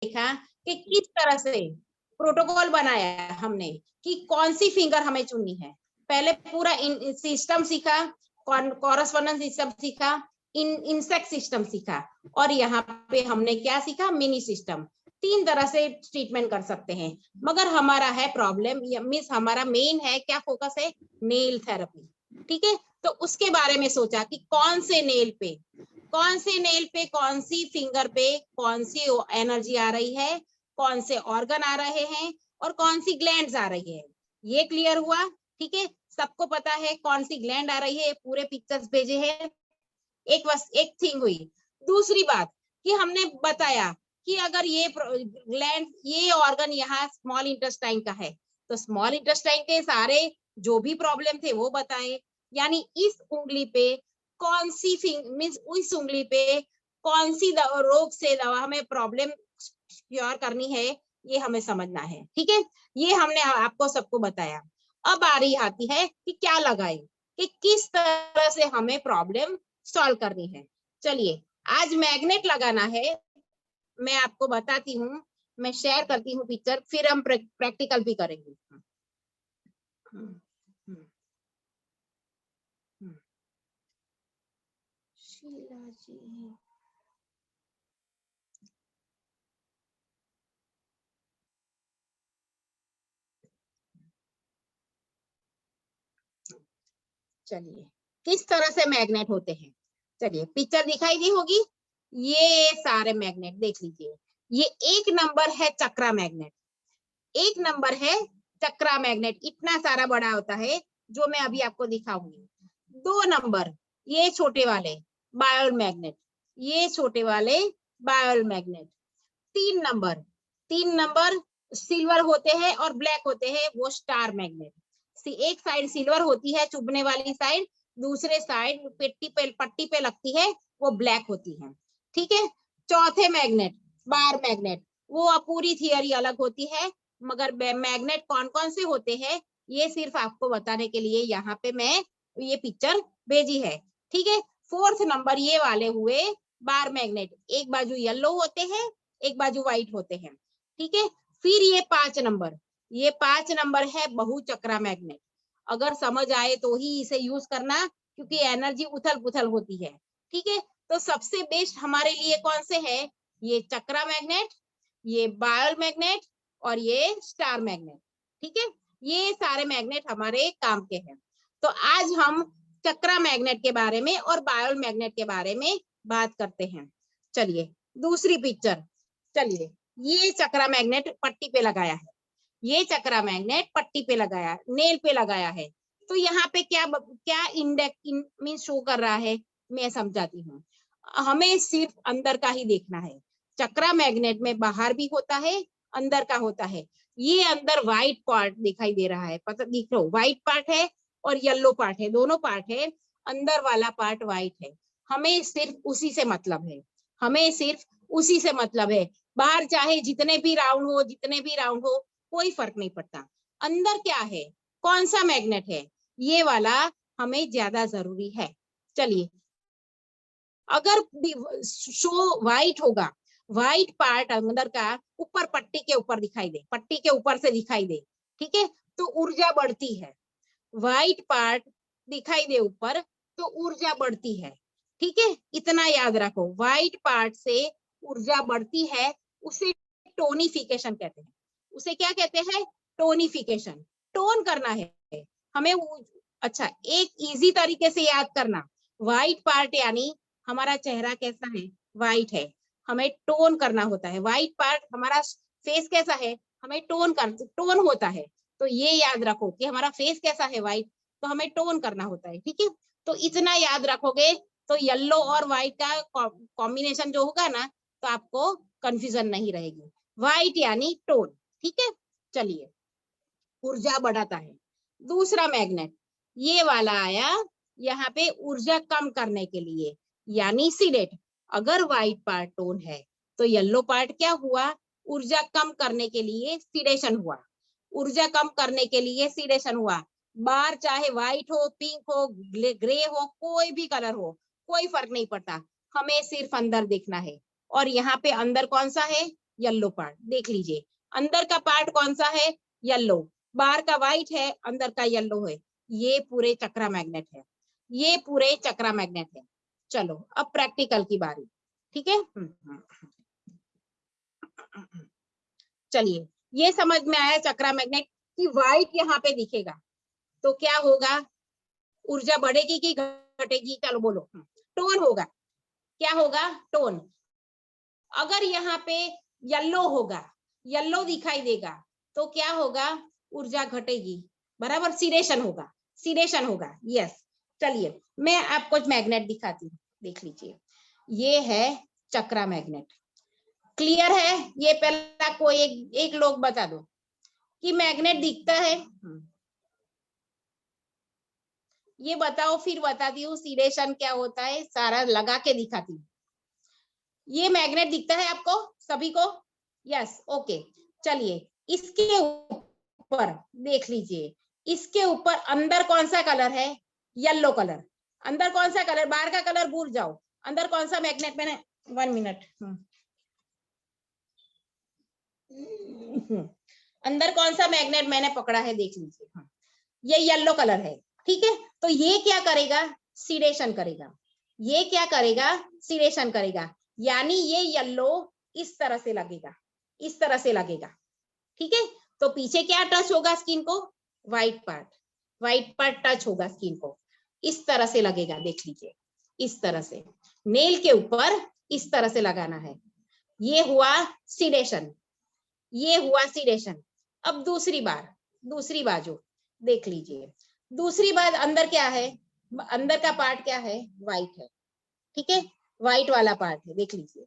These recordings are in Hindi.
देखा कि किस तरह से प्रोटोकॉल बनाया हमने कि कौन सी फिंगर हमें चुननी है। पहले पूरा सिस्टम सीखा, कॉरस्पॉन्डेंस सिस्टम सीखा, इंसेक्ट सिस्टम सीखा, और यहाँ पे हमने क्या सीखा, मिनी सिस्टम। 3 तरह से ट्रीटमेंट कर सकते हैं, मगर हमारा है प्रॉब्लम मीन्स हमारा मेन है क्या फोकस है, नेल थेरेपी। ठीक है, तो उसके बारे में सोचा कि कौन से नेल पे कौन सी फिंगर पे कौन सी एनर्जी आ रही है, कौन से ऑर्गन आ रहे हैं और कौन सी ग्लैंड्स आ रही है, ये क्लियर हुआ। ठीक है, सबको पता है कौन सी ग्लैंड आ रही है, पूरे पिक्चर्स भेजे हैं। एक थिंग हुई। दूसरी बात कि हमने बताया कि अगर ये ग्लैंड, ये ऑर्गन यहाँ स्मॉल इंटेस्टाइन का है, तो स्मॉल इंटेस्टाइन के सारे जो भी प्रॉब्लम थे वो बताए। यानी इस उंगली पे कौन सी मीन्स इस उंगली पे कौन सी रोग से दवा हमें प्रॉब्लम क्योर करनी है, ये हमें समझना है। ठीक है, ये हमने आपको सबको बताया। अब बारी आती है कि क्या लगाए, कि किस तरह से हमें प्रॉब्लम सॉल्व करनी है। चलिए, आज मैग्नेट लगाना है, मैं आपको बताती हूँ, मैं शेयर करती हूँ पिक्चर, फिर हम प्रैक्टिकल भी करेंगे। शीला जी, चलिए किस तरह से मैग्नेट होते हैं। चलिए, पिक्चर दिखाई दी होगी, ये सारे मैग्नेट देख लीजिए। ये 1 नंबर है चक्रा मैग्नेट, 1 नंबर है चक्रा मैग्नेट, इतना सारा बड़ा होता है जो मैं अभी आपको दिखाऊंगी। 2 नंबर ये छोटे वाले बायोल मैग्नेट, ये छोटे वाले बायोल मैग्नेट। 3 नंबर सिल्वर होते हैं और ब्लैक होते हैं, वो स्टार मैग्नेट। एक साइड सिल्वर होती है चुभने वाली साइड, दूसरे साइड पट्टी पे लगती है, वो ब्लैक होती है। ठीक है, चौथे मैग्नेट बार मैग्नेट, वो पूरी थियरी अलग होती है, मगर मैग्नेट कौन कौन से होते हैं ये सिर्फ आपको बताने के लिए यहाँ पे मैं ये पिक्चर भेजी है। ठीक है, 4th नंबर ये वाले हुए बार मैग्नेट, एक बाजू येलो होते हैं, एक बाजू व्हाइट होते हैं। ठीक है, फिर ये 5 नंबर है बहुचक्रा मैग्नेट। अगर समझ आए तो ही इसे यूज करना, क्योंकि एनर्जी उथल पुथल होती है। ठीक है, तो सबसे बेस्ट हमारे लिए कौन से है, ये चक्रा मैग्नेट, ये बायोल मैग्नेट और ये स्टार मैग्नेट। ठीक है, ये सारे मैग्नेट हमारे काम के हैं। तो आज हम चक्रा मैग्नेट के बारे में और बायोल मैग्नेट के बारे में बात करते हैं। चलिए, दूसरी पिक्चर। चलिए, ये चक्रा मैग्नेट पट्टी पे लगाया है, ये चक्रा मैग्नेट पट्टी पे लगाया, नेल पे लगाया है। तो यहाँ पे क्या क्या इंडेक्स मीन शो कर रहा है, मैं समझाती हूँ। हमें सिर्फ अंदर का ही देखना है। चक्रा मैग्नेट में बाहर भी होता है, अंदर का होता है। ये अंदर व्हाइट पार्ट दिखाई दे रहा है, पता दिख लो, व्हाइट पार्ट है और येलो पार्ट है, दोनों पार्ट है, अंदर वाला पार्ट व्हाइट है। हमें सिर्फ उसी से मतलब है, हमें सिर्फ उसी से मतलब है। बाहर चाहे जितने भी राउंड हो, कोई फर्क नहीं पड़ता। अंदर क्या है, कौन सा मैग्नेट है, ये वाला हमें ज्यादा जरूरी है। चलिए, अगर शो व्हाइट होगा, व्हाइट पार्ट अंदर का ऊपर पट्टी के ऊपर दिखाई दे, पट्टी के ऊपर से दिखाई दे, ठीक है, तो ऊर्जा बढ़ती है। व्हाइट पार्ट दिखाई दे ऊपर तो ऊर्जा बढ़ती है। ठीक है, इतना याद रखो, व्हाइट पार्ट से ऊर्जा बढ़ती है, उसे टोनिफिकेशन कहते हैं। उसे क्या कहते हैं, टोनिफिकेशन। टोन करना है हमें। अच्छा, एक इजी तरीके से याद करना, व्हाइट पार्ट यानी हमारा चेहरा कैसा है, व्हाइट है, हमें टोन करना होता है। व्हाइट पार्ट हमारा फेस कैसा है, हमें टोन होता है। तो ये याद रखो कि हमारा फेस कैसा है, व्हाइट, तो हमें टोन करना होता है। ठीक है, तो इतना याद रखोगे तो येलो और व्हाइट का कॉम्बिनेशन जो होगा ना, तो आपको कंफ्यूजन नहीं रहेगी। व्हाइट यानी टोन। ठीक है, चलिए, ऊर्जा बढ़ाता है। दूसरा मैग्नेट ये वाला आया, यहाँ पे ऊर्जा कम करने के लिए, यानी सीडेट। अगर व्हाइट पार्ट टोन है तो येलो पार्ट क्या हुआ, ऊर्जा कम करने के लिए सीडेशन हुआ। ऊर्जा कम करने के लिए सीडेशन हुआ। बार चाहे व्हाइट हो, पिंक हो, ग्रे हो, कोई भी कलर हो, कोई फर्क नहीं पड़ता, हमें सिर्फ अंदर देखना है। और यहाँ पे अंदर कौन सा है, येलो पार्ट देख लीजिए, अंदर का पार्ट कौन सा है, येलो, बाहर का व्हाइट है, अंदर का येलो है, ये पूरे चक्रा मैग्नेट है, ये पूरे चक्रा मैग्नेट है। चलो अब प्रैक्टिकल की बारी, ठीक है। चलिए, ये समझ में आया चक्रा मैग्नेट कि व्हाइट यहाँ पे दिखेगा तो क्या होगा, ऊर्जा बढ़ेगी कि घटेगी, चलो बोलो, टोन होगा, क्या होगा, टोन। अगर यहाँ पे येलो होगा, येलो दिखाई देगा तो क्या होगा, ऊर्जा घटेगी, बराबर, सिरेशन होगा, सिरेशन होगा, यस। चलिए मैं आपको मैग्नेट दिखाती हूँ, देख लीजिए, ये है चक्रा मैग्नेट, क्लियर है। ये पहला कोई एक लोग बता दो कि मैग्नेट दिखता है, ये बताओ, फिर बताती हूँ सिरेशन क्या होता है, सारा लगा के दिखाती हूँ। ये मैग्नेट दिखता है आपको सभी को, यस, ओके। चलिए इसके ऊपर देख लीजिए, इसके ऊपर अंदर कौन सा कलर है, येलो कलर, अंदर कौन सा कलर, बाहर का कलर भूल जाओ, अंदर कौन सा मैग्नेट, मैंने 1 मिनट, अंदर कौन सा मैग्नेट मैंने पकड़ा है देख लीजिए, ये येलो कलर है, ठीक है। तो ये क्या करेगा, सिरेशन करेगा, ये क्या करेगा, सिरेशन करेगा, यानी ये येलो इस तरह से लगेगा, इस तरह से लगेगा, ठीक है। तो पीछे क्या टच होगा स्किन को, white part, white part touch होगा स्किन को, इस तरह से लगेगा, देख लीजिए, इस तरह से नेल के ऊपर इस तरह से लगाना है, ये हुआ सिरेशन, ये हुआ सिरेशन। अब दूसरी बार, दूसरी बाजू देख लीजिए, दूसरी बार अंदर क्या है, अंदर का पार्ट क्या है, व्हाइट है, ठीक है, व्हाइट वाला पार्ट है, देख लीजिए,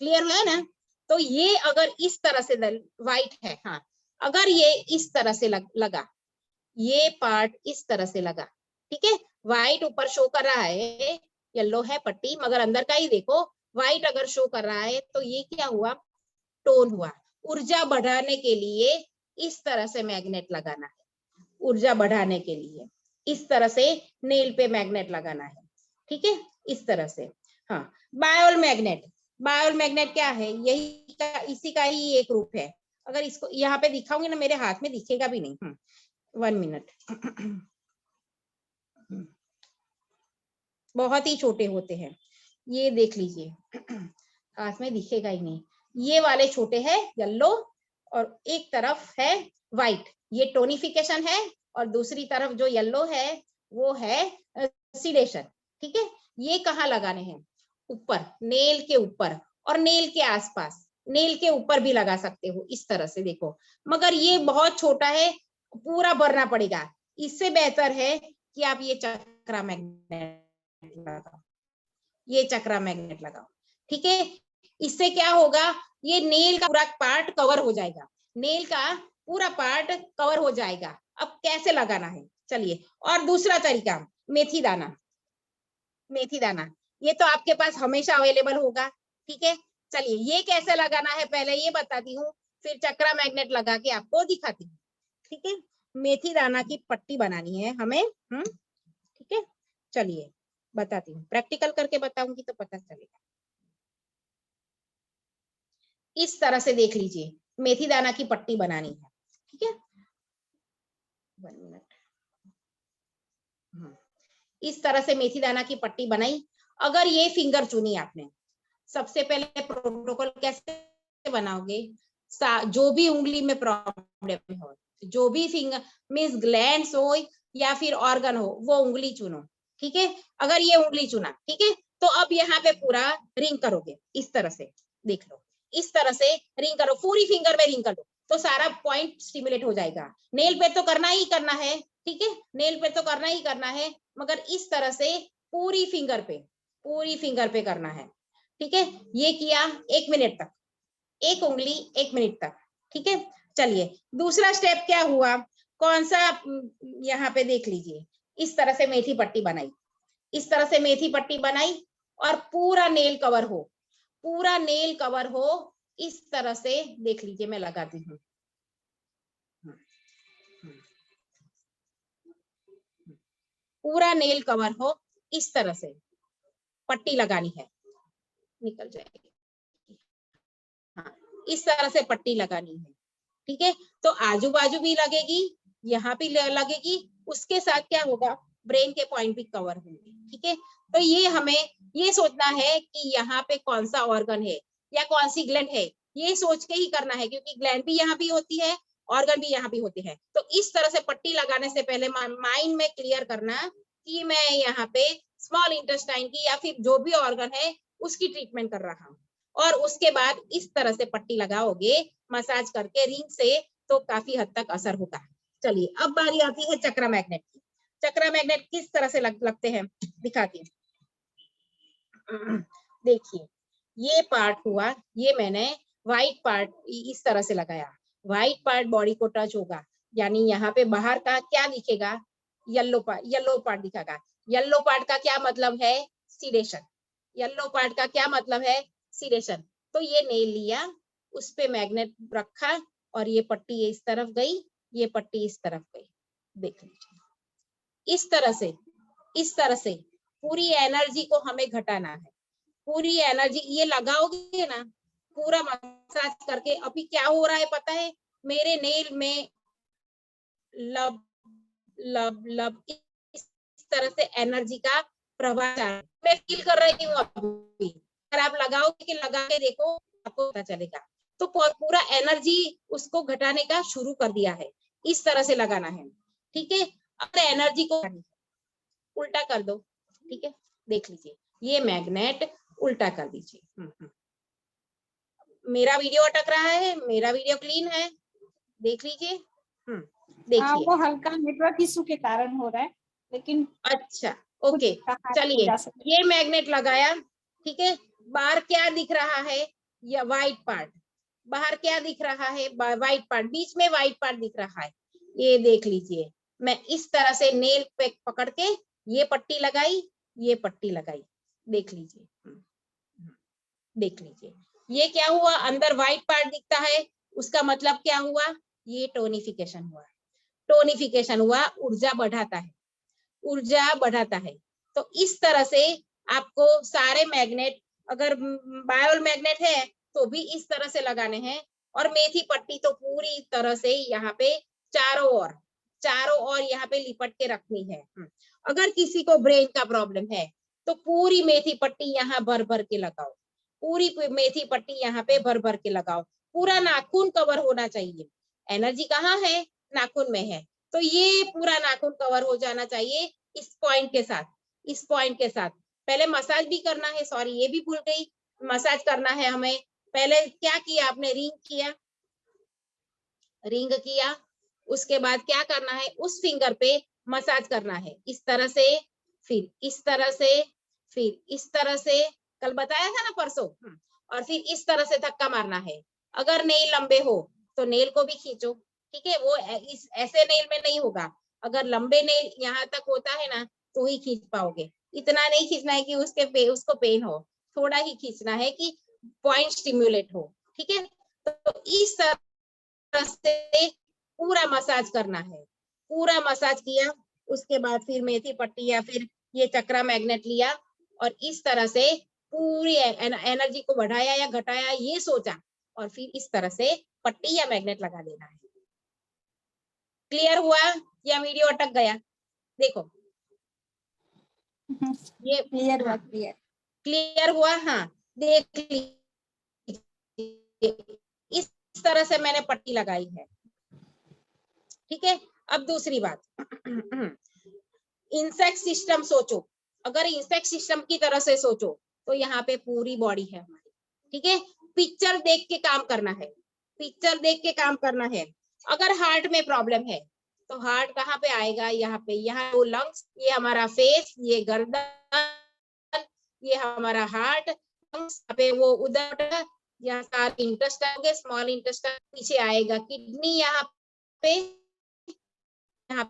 क्लियर है ना। तो ये अगर इस तरह से व्हाइट है, हाँ, अगर ये इस तरह से लगा, ये पार्ट इस तरह से लगा, ठीक है, व्हाइट ऊपर शो कर रहा है, येलो है पट्टी, मगर अंदर का ही देखो, व्हाइट अगर शो कर रहा है तो ये क्या हुआ, टोन हुआ। ऊर्जा बढ़ाने के लिए इस तरह से मैग्नेट लगाना है, ऊर्जा बढ़ाने के लिए इस तरह से नेल पे मैग्नेट लगाना है, ठीक है, इस तरह से। हाँ, बायोल मैग्नेट, बायोल मैग्नेट क्या है, यही का, इसी का ही एक रूप है। अगर इसको यहाँ पे दिखाऊंगी ना, मेरे हाथ में दिखेगा भी नहीं, 1 मिनट, बहुत ही छोटे होते हैं, ये देख लीजिए, हाथ में दिखेगा ही नहीं, ये वाले छोटे हैं येलो, और एक तरफ है व्हाइट, ये टोनिफिकेशन है, और दूसरी तरफ जो येलो है वो है सिलेशन, ठीक है। ये कहाँ लगाने हैं, ऊपर, नेल के ऊपर और नेल के आसपास, नेल के ऊपर भी लगा सकते हो, इस तरह से देखो, मगर ये बहुत छोटा है, पूरा भरना पड़ेगा, इससे बेहतर है कि आप ये चक्रा मैग्नेट लगाओ, ये चक्रा मैग्नेट लगाओ, ठीक है। इससे क्या होगा, ये नेल का पूरा पार्ट कवर हो जाएगा, नेल का पूरा पार्ट कवर हो जाएगा। अब कैसे लगाना है, चलिए, और दूसरा तरीका, मेथी दाना, मेथी दाना, ये तो आपके पास हमेशा अवेलेबल होगा, ठीक है। चलिए ये कैसे लगाना है पहले ये बताती हूँ, फिर चक्रा मैग्नेट लगा के आपको दिखाती हूँ, ठीक है। मेथी दाना की पट्टी बनानी है हमें, ठीक है। चलिए बताती हूँ, प्रैक्टिकल करके बताऊंगी तो पता चलेगा। इस तरह से देख लीजिए, मेथी दाना की पट्टी बनानी है, ठीक है, 1 मिनट, इस तरह से मेथी दाना की पट्टी बनाई। अगर ये फिंगर चुनी आपने, सबसे पहले प्रोटोकॉल कैसे बनाओगे, जो भी उंगली में प्रॉब्लम हो, जो भी फिंगर मीन्स ग्लैंड्स हो या फिर ऑर्गन हो, वो उंगली चुनो, ठीक है। अगर ये उंगली चुना, ठीक है, तो अब यहाँ पे पूरा रिंग करोगे, इस तरह से देख लो, इस तरह से रिंग करो, पूरी फिंगर में रिंग कर लो, तो सारा पॉइंट स्टिमुलेट हो जाएगा। नेल पे तो करना ही करना है, ठीक है, नेल पे तो करना ही करना है, मगर इस तरह से पूरी फिंगर पे, पूरी फिंगर पे करना है, ठीक है। ये किया 1 मिनट तक, एक उंगली 1 मिनट तक, ठीक है। चलिए दूसरा स्टेप क्या हुआ, कौन सा, यहाँ पे देख लीजिए, इस तरह से मेथी पट्टी बनाई, इस तरह से मेथी पट्टी बनाई, और पूरा नेल कवर हो, पूरा नेल कवर हो, इस तरह से देख लीजिए, मैं लगाती हूँ, पूरा नेल कवर हो, इस तरह से पट्टी लगानी है, निकल जाएगी, हाँ, इस तरह से पट्टी लगानी है, ठीक है। तो आजू बाजू भी लगेगी, यहाँ भी लगेगी, उसके साथ क्या होगा, ब्रेन के पॉइंट भी कवर होंगे, ठीक है। तो ये हमें ये सोचना है कि यहाँ पे कौन सा ऑर्गन है या कौन सी ग्लैंड है, ये सोच के ही करना है, क्योंकि ग्लैंड भी यहाँ भी होती है, ऑर्गन भी यहाँ भी होते हैं। तो इस तरह से पट्टी लगाने से पहले माइंड में क्लियर करना कि मैं यहाँ पे स्मॉल इंटेस्टाइन की या फिर जो भी ऑर्गन है उसकी ट्रीटमेंट कर रहा हूँ। और उसके बाद इस तरह से पट्टी लगाओगे मसाज करके रिंग से, तो काफी हद तक असर होता है। चलिए अब बारी आती है चक्रा मैग्नेट की। चक्रा मैग्नेट किस तरह से लगते हैं दिखाती हूँ। देखिए ये पार्ट हुआ, ये मैंने व्हाइट पार्ट इस तरह से लगाया, व्हाइट पार्ट बॉडी को टच होगा, यानी यहाँ पे बाहर का क्या दिखेगा, येलो पार्ट दिखेगा। येलो पार्ट का क्या मतलब है, सीडेशन। येलो पार्ट का क्या मतलब है, सीडेशन। तो ये नेल लिया, उस पे मैग्नेट रखा और ये पट्टी इस तरफ गई, ये पट्टी इस तरफ गई। देख लीजिए इस तरह से पूरी एनर्जी को हमें घटाना है। पूरी एनर्जी ये लगाओगे ना, पूरा मसाज करके, अभी क्या हो रहा है पता है, मेरे नेल में लब लब लब इस तरह से एनर्जी का प्रवाह मैं फील कर रही हूँ अभी। अगर आप लगाओगे कि लगा के देखो, आपको पता चलेगा। तो पूरा एनर्जी उसको घटाने का शुरू कर दिया है, इस तरह से लगाना है, ठीक है। अगर एनर्जी को उल्टा कर दो, ठीक है, देख लीजिए ये मैग्नेट उल्टा कर दीजिए। मेरा वीडियो अटक रहा है, मेरा वीडियो क्लीन है, देख लीजिए। देखिए वो हल्का नेटवर्क इशू के कारण हो रहा है, लेकिन अच्छा ओके। चलिए ये मैग्नेट लगाया, ठीक है। बाहर क्या दिख रहा है, या व्हाइट पार्ट, बाहर क्या दिख रहा है, व्हाइट पार्ट, बीच में व्हाइट पार्ट दिख रहा है, ये देख लीजिए। मैं इस तरह से नेल पे पकड़ के ये पट्टी लगाई, ये पट्टी लगाई, देख लीजिए। देख लीजिए ये क्या हुआ, अंदर व्हाइट पार्ट दिखता है, उसका मतलब क्या हुआ, ये टोनिफिकेशन हुआ। टोनिफिकेशन हुआ, ऊर्जा बढ़ाता है, ऊर्जा बढ़ाता है। तो इस तरह से आपको सारे मैग्नेट, अगर बायोल मैग्नेट है तो भी इस तरह से लगाने हैं। और मेथी पट्टी तो पूरी तरह से यहाँ पे चारों ओर यहाँ पे लिपट के रखनी है। अगर किसी को ब्रेन का प्रॉब्लम है तो पूरी मेथी पट्टी यहाँ भर भर के लगाओ, पूरी मेथी पट्टी यहाँ पे भर भर के लगाओ, पूरा नाखून कवर होना चाहिए। एनर्जी कहाँ है, नाखून में है, तो ये पूरा नाखून कवर हो जाना चाहिए इस पॉइंट के साथ, इस पॉइंट के साथ। पहले मसाज भी करना है, सॉरी ये भी भूल गई, मसाज करना है हमें। पहले क्या किया आपने, रिंग किया, रिंग किया, उसके बाद क्या करना है, उस फिंगर पे मसाज करना है, इस तरह से, फिर इस तरह से, फिर इस तरह से, कल बताया था ना परसों। और फिर इस तरह से धक्का मारना है। अगर नेल लंबे हो तो नेल को भी खींचो, ठीक है, वो इस ऐसे नेल में नहीं होगा, अगर लंबे नेल यहाँ तक होता है ना तो ही खींच पाओगे। इतना नहीं खींचना है कि उसको पेन हो, थोड़ा ही खींचना है कि पॉइंट स्टिम्युलेट हो, ठीक है। तो इस तरह से पूरा मसाज करना है, पूरा मसाज किया, उसके बाद फिर मेथी पट्टी या फिर ये चक्रा मैग्नेट लिया और इस तरह से पूरी एनर्जी को बढ़ाया या घटाया ये सोचा, और फिर इस तरह से पट्टी या मैग्नेट लगा देना है। क्लियर हुआ या वीडियो अटक गया, देखो ये क्लियर हुआ, क्लियर क्लियर हुआ। हाँ देख लीजिए इस तरह से मैंने पट्टी लगाई है, ठीक है। अब दूसरी बात, इंसेक्ट सिस्टम सोचो, अगर इंसेक्ट सिस्टम की तरह से सोचो तो यहाँ पे पूरी बॉडी है हमारी, ठीक है। पिक्चर देख के काम करना है, पिक्चर देख के काम करना है। अगर हार्ट में प्रॉब्लम है तो हार्ट कहाँ पे आएगा, यहाँ पे, यहाँ वो लंग्स, ये हमारा फेस, ये गर्दन, ये हमारा हार्ट, लंग्स पे वो उधर, यहाँ सारे इंटेस्टाइन, स्मॉल इंटेस्टाइन पीछे आएगा, किडनी यहाँ पे, यहाँ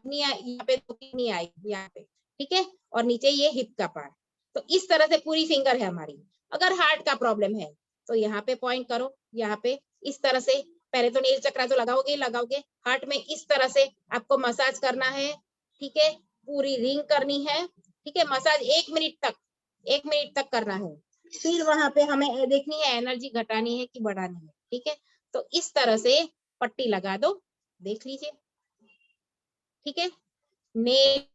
पे तो किडनी आएगी यहाँ पे, ठीक है। और नीचे ये हिप का पार्ट, तो इस तरह से पूरी फिंगर है हमारी। अगर हार्ट का प्रॉब्लम है तो यहाँ पे पॉइंट करो, यहाँ पे इस तरह से, पहले तो नील चक्रा तो लगाओगे, हार्ट में इस तरह से आपको मसाज करना है, ठीक है, पूरी रिंग करनी है, ठीक है। मसाज 1 मिनट तक करना है। फिर वहां पे हमें देखनी है एनर्जी घटानी है कि बढ़ानी है, ठीक है। तो इस तरह से पट्टी लगा दो, देख लीजिए, ठीक है। नेल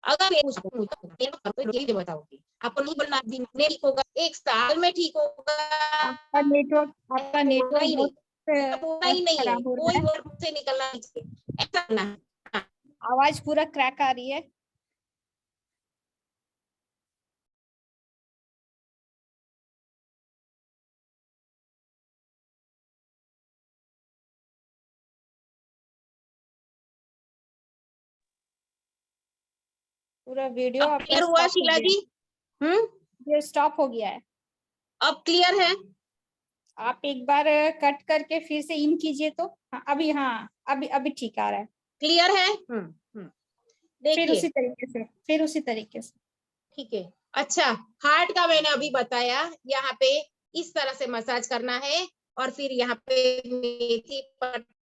अगर ये बताओगे, आपको नहीं बोलना दिन में ठीक होगा, एक साल में ठीक होगा, आपका नेटवर्क होना ही नहीं, होना ही नहीं है, खराब हो रहा कोई है। वर्ड से निकलना नहीं चाहिए, ऐसा करना है। हाँ, आवाज पूरा क्रैक आ रही है। पूरा वीडियो अब आपका क्लियर हुआ स्टॉप हो शीला गया जी? ये स्टॉप हो गया है। अब क्लियर है? आप एक बार कट करके फिर से इन कीजिए तो। हाँ, अभी ठीक आ रहा है। क्लियर है? फिर देखिए, उसी तरीके से। ठीक है। अच्छा, हार्ट का मैंने अभी बताया, यहाँ पे इस तरह से मसाज करना है और फिर यहाँ पे मेथी पत्ती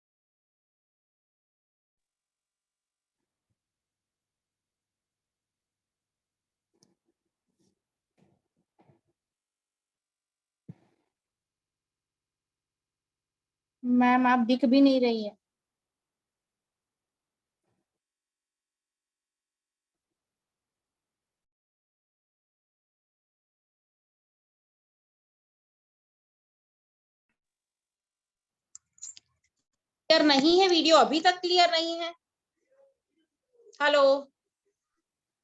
मैम आप दिख भी नहीं रही है। क्लियर नहीं है, वीडियो अभी तक क्लियर नहीं है। हेलो,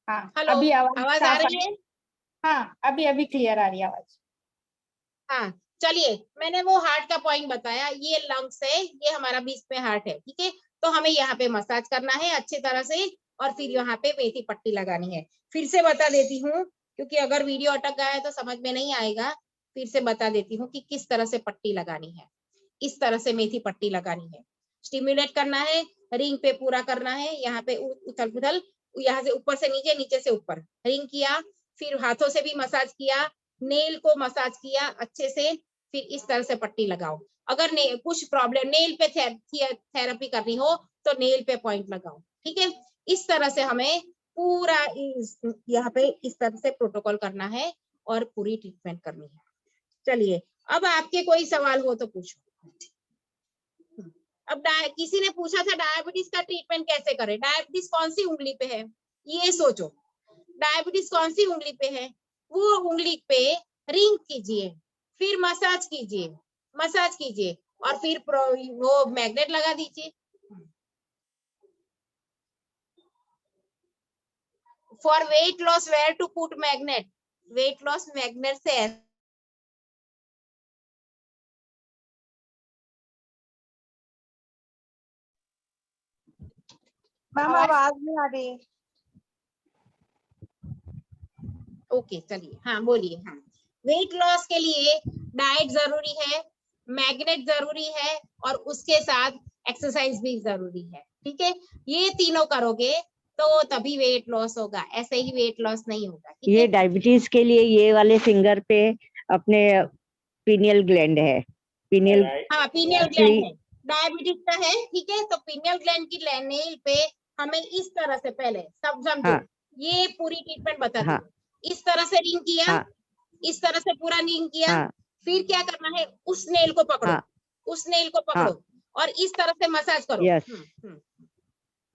हाँ हेलो, अभी आवाज आवाज आ साफ आ रही है? हाँ अभी क्लियर आ रही है आवाज। हाँ, चलिए, मैंने वो हार्ट का पॉइंट बताया, ये लंग्स है, ये हमारा बीच में हार्ट है, ठीक है। तो हमें यहाँ पे मसाज करना है अच्छे तरह से और फिर यहाँ पे मेथी पट्टी लगानी है। फिर से बता देती हूँ, क्योंकि अगर वीडियो अटक गया है तो समझ में नहीं आएगा। फिर से बता देती हूँ कि किस तरह से पट्टी लगानी है। इस तरह से मेथी पट्टी लगानी है, स्टिमुलेट करना है, रिंग पे पूरा करना है, यहाँ पे उथल पुथल, यहाँ से ऊपर से नीचे, नीचे से ऊपर रिंग किया, फिर हाथों से भी मसाज किया, नेल को मसाज किया अच्छे से, फिर इस तरह से पट्टी लगाओ। अगर कुछ प्रॉब्लम नेल पे थेरेपी करनी हो तो नेल पे पॉइंट लगाओ, ठीक है। इस तरह से हमें पूरा यहाँ पे इस तरह से प्रोटोकॉल करना है और पूरी ट्रीटमेंट करनी है। चलिए, अब आपके कोई सवाल हो तो पूछो। अब किसी ने पूछा था डायबिटीज का ट्रीटमेंट कैसे करें, डायबिटीज कौन सी उंगली पे है, ये सोचो। डायबिटीज कौन सी उंगली पे है, वो उंगली पे रिंग कीजिए, फिर मसाज कीजिए, मसाज कीजिए और फिर वो मैग्नेट लगा दीजिए। For weight loss where to put magnet, weight loss magnet से मैम आवाज नहीं आ रही। ओके, चलिए, हाँ बोलिए। हाँ, वेट लॉस के लिए डाइट जरूरी है, मैग्नेट जरूरी है और उसके साथ एक्सरसाइज भी जरूरी है, ठीक है। ये तीनों करोगे तो तभी वेट लॉस होगा, ऐसे ही वेट लॉस नहीं होगा, ठीक ये है। डायबिटीज के लिए ये वाले फिंगर पे अपने पीनियल ग्लैंड है, पीनियल हाँ, पीनियल ग्लैंड है, डायबिटीज का है, ठीक है। तो पीनियल ग्लैंड की नेल पे हमें इस तरह से, पहले सब समझो, हाँ, ये पूरी ट्रीटमेंट बता हाँ, दी। इस तरह से रिंग किया, हाँ, इस तरह से पूरा रिंग किया, हाँ, फिर क्या करना है, उस नेल को पकड़ो, हाँ, उस नेल को हाँ, पकड़ो और इस तरह से मसाज करो। यस,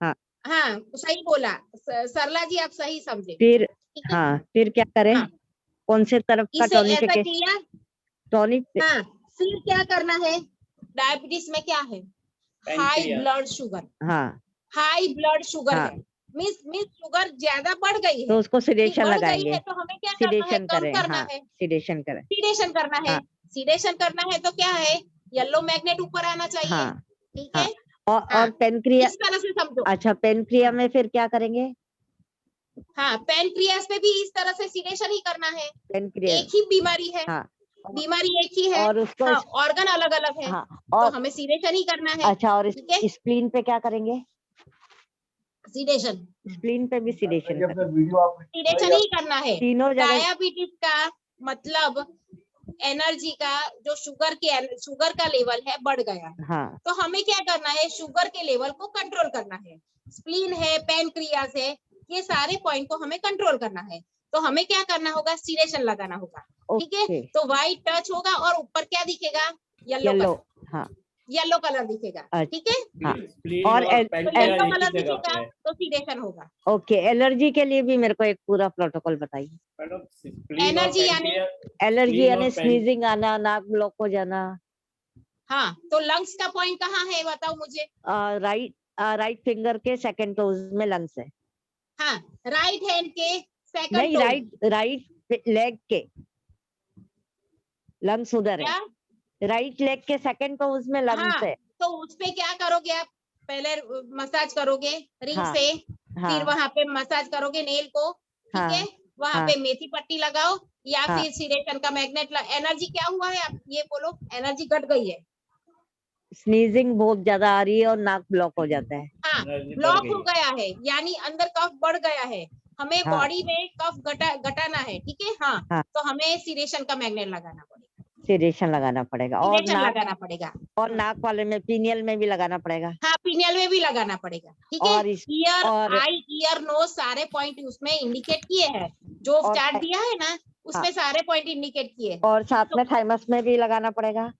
हाँ, हाँ, सही बोला सरला जी, आप सही समझे, फिर ठीक है। हाँ, फिर क्या करें, हाँ, कौन से तरफ का इसे ऐसा टॉनिफिकेशन, किया। टॉनिक, हाँ, फिर क्या करना है, डायबिटीज में क्या है, हाई ब्लड शुगर, हाँ, हाई ब्लड शुगर हाँ, है, मीन्स शुगर ज्यादा बढ़ गई तो है, उसको कि सिडेशन बढ़ गई लगाएंगे, है तो हमें क्या करना है, सिडेशन कम करें, करना हाँ, है, सिडेशन करें, सीडेशन करना है। हाँ, सीडेशन करना है तो क्या है, येलो मैग्नेट ऊपर आना चाहिए, हाँ, ठीक हाँ, है। और हाँ, पेनक्रिया, इस तरह से समझो। अच्छा पेनक्रिया हाँ, में फिर क्या करेंगे, हाँ, पैनक्रियास पे भी इस तरह से सीडेशन ही करना है, पेनक्रिया, एक ही बीमारी है, हाँ, बीमारी एक ही है, और उसको हाँ, ऑर्गन अलग अलग है, हाँ, तो और हमें सीडेशन ही करना है, अच्छा, और ठीक है। स्प्लीन पे क्या करेंगे, सीडेशन, स्प्लीन पे भी सीडेशन अपना वीडियो आप सीडेशन ही करना है। तीनों जगह। डायबिटीज का मतलब एनर्जी का जो शुगर का लेवल है बढ़ गया है, हाँ तो हमें क्या करना है, शुगर के लेवल को कंट्रोल करना है। स्प्लीन है, पैनक्रियास है, ये सारे पॉइंट को हमें कंट्रोल करना है। तो हमें क्या करना होगा, सीडेशन लगाना होगा। ठीक है, ओके। तो व्हाइट टच होगा और ऊपर क्या दिखेगा, येलो येलो, कलर, हाँ येलो कलर दिखेगा। ठीक है, हाँ। स्प्लीन और और तो पैनक्रियास येलो एक ही कलर जगह दिखेगा पे है। तो सीडेशन होगा। ओके, एलर्जी के लिए भी मेरे को एक पूरा प्रोटोकॉल बताइए। मैडम स्प्लीन और एनर्जी यानी, पैनक्रियास, एलर्जी स्प्लीन यानी और पैन स्नीजिंग आना, नाक ब्लॉक हो जाना। हाँ, तो लंग्स का पॉइंट कहाँ है बताओ मुझे। राइट फिंगर के सेकंड टोज में लंग्स है। हाँ, राइट हैंड के सेकंड नहीं, राइट लेग के लंग्स उधर है। क्या, राइट लेग के सेकंड टोज में लंग्स हाँ, है। तो उस पे क्या करोगे आप, पहले मसाज करोगे रिंग हाँ, से, हाँ फिर वहां पे मसाज करोगे नेल को। ठीक है, हाँ वहां हाँ पे मेथी पट्टी लगाओ या हाँ। फिर सीडेशन का मैग्नेट। एनर्जी क्या हुआ है आप ये बोलो, एनर्जी घट गई है। स्नीजिंग बहुत ज्यादा आ रही है और नाक ब्लॉक हो जाता है। हाँ, एनर्जी बढ़ ब्लॉक गई हो गया है, यानी अंदर कफ बढ़ गया है। हमें हाँ बॉडी में कफ घटाना है। ठीक है, हाँ, हाँ। तो हमें सीडेशन का मैग्नेट लगाना पड़ेगा, सीडेशन लगाना पड़ेगा। सीडेशन लगाना पड़ेगा। और नाक वाले में पीनियल में भी लगाना पड़ेगा। हाँ, पिनियल में भी लगाना पड़ेगा। ठीक है, और ईयर, और आई, ईयर, नोज सारे पॉइंट उसमें इंडिकेट किए हैं, जो और चार्ट दिया है ना उसमें हाँ, सारे पॉइंट इंडिकेट किए हैं। और साथ तो में थाइमस में भी लगाना पड़ेगा।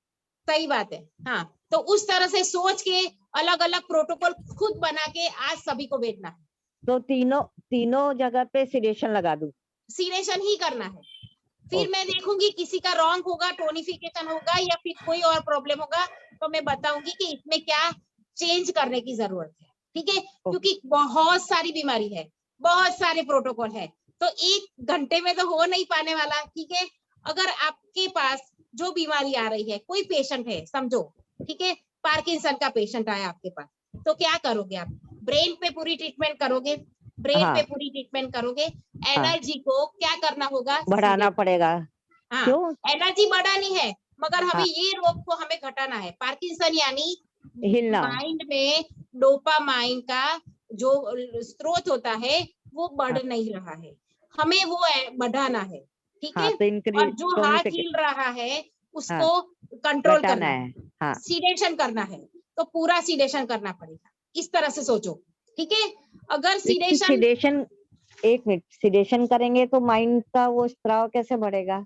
सही बात है। हाँ, तो उस तरह से सोच के अलग अलग प्रोटोकॉल खुद बना के आज सभी को भेजना है। तो तीनों जगह पे सीडेशन लगा दूं। सीडेशन ही करना है। फिर मैं देखूंगी किसी का रॉन्ग होगा, टोनिफिकेशन होगा या फिर कोई और प्रॉब्लम होगा, तो मैं बताऊंगी कि इसमें क्या चेंज करने की जरूरत है। ठीक है, क्योंकि बहुत सारी बीमारी है, बहुत सारे प्रोटोकॉल है, तो एक घंटे में तो हो नहीं पाने वाला। ठीक है, अगर आपके पास जो बीमारी आ रही है, कोई पेशेंट है समझो, ठीक है, पार्किंसन का पेशेंट आया आपके पास, तो क्या करोगे आप, ब्रेन पे पूरी ट्रीटमेंट करोगे, ब्रेन पे हाँ पूरी ट्रीटमेंट करोगे। हाँ, एनर्जी को क्या करना होगा, बढ़ाना पड़ेगा। हाँ, क्यों? एनर्जी बढ़ानी है, मगर हमें हाँ, ये रोग को हमें घटाना है। पार्किंसन यानी हिलना। माइंड में डोपामाइन का जो स्रोत होता है वो बढ़ हाँ नहीं रहा है, हमें वो बढ़ाना है। ठीक हाँ, है, तो और इंक्रीज जो हाथ हिल रहा है हाँ, उसको कंट्रोल घटाना करना है। है, हाँ, सीडेशन करना है, तो पूरा सीडेशन करना पड़ेगा। इस तरह से सोचो। ठीक है, अगर सीडेशन, सीडेशन, एक मिनट, सीडेशन करेंगे तो माइंड का वो स्त्राव कैसे बढ़ेगा?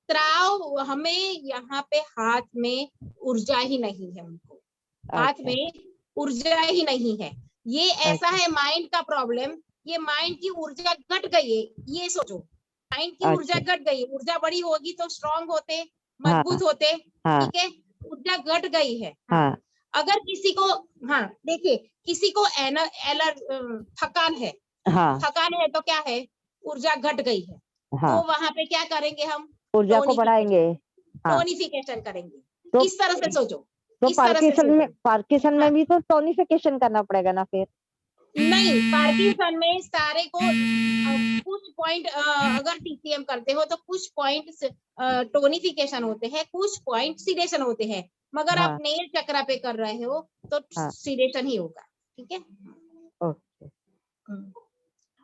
त्राव, हमें यहाँ पे हाथ में ऊर्जा ही नहीं है, उनको हाथ अच्छा में ऊर्जा ही नहीं है। ये ऐसा अच्छा है माइंड का प्रॉब्लम, ये माइंड की ऊर्जा घट गई है, ये सोचो। माइंड की ऊर्जा अच्छा। घट गई, ऊर्जा बड़ी होगी तो स्ट्रांग होते, हाँ मजबूत होते। हाँ ठीक है, ऊर्जा घट गई है। हाँ, हाँ अगर किसी को, हाँ देखिए, किसी को थकान है, हाँ थकान है तो क्या है, ऊर्जा घट गई है, हाँ, तो वहां पे क्या करेंगे हम, ऊर्जा को टोनिफिकेशन, बढ़ाएंगे। हाँ, टोनिफिकेशन करेंगे। तो इस तरह से सोचो, तो इस तरह से सोचो। पार्किंसन हाँ, में भी तो टोनिफिकेशन करना पड़ेगा ना फिर। नहीं, पार्किंसन में सारे को कुछ पॉइंट अगर टीसीएम करते हो तो कुछ पॉइंट टोनिफिकेशन होते हैं, कुछ पॉइंट सीडेशन होते हैं, मगर आप हाँ नेल चक्रा पे कर रहे हो तो हाँ, सीडेशन ही होगा। ठीक है, ओके।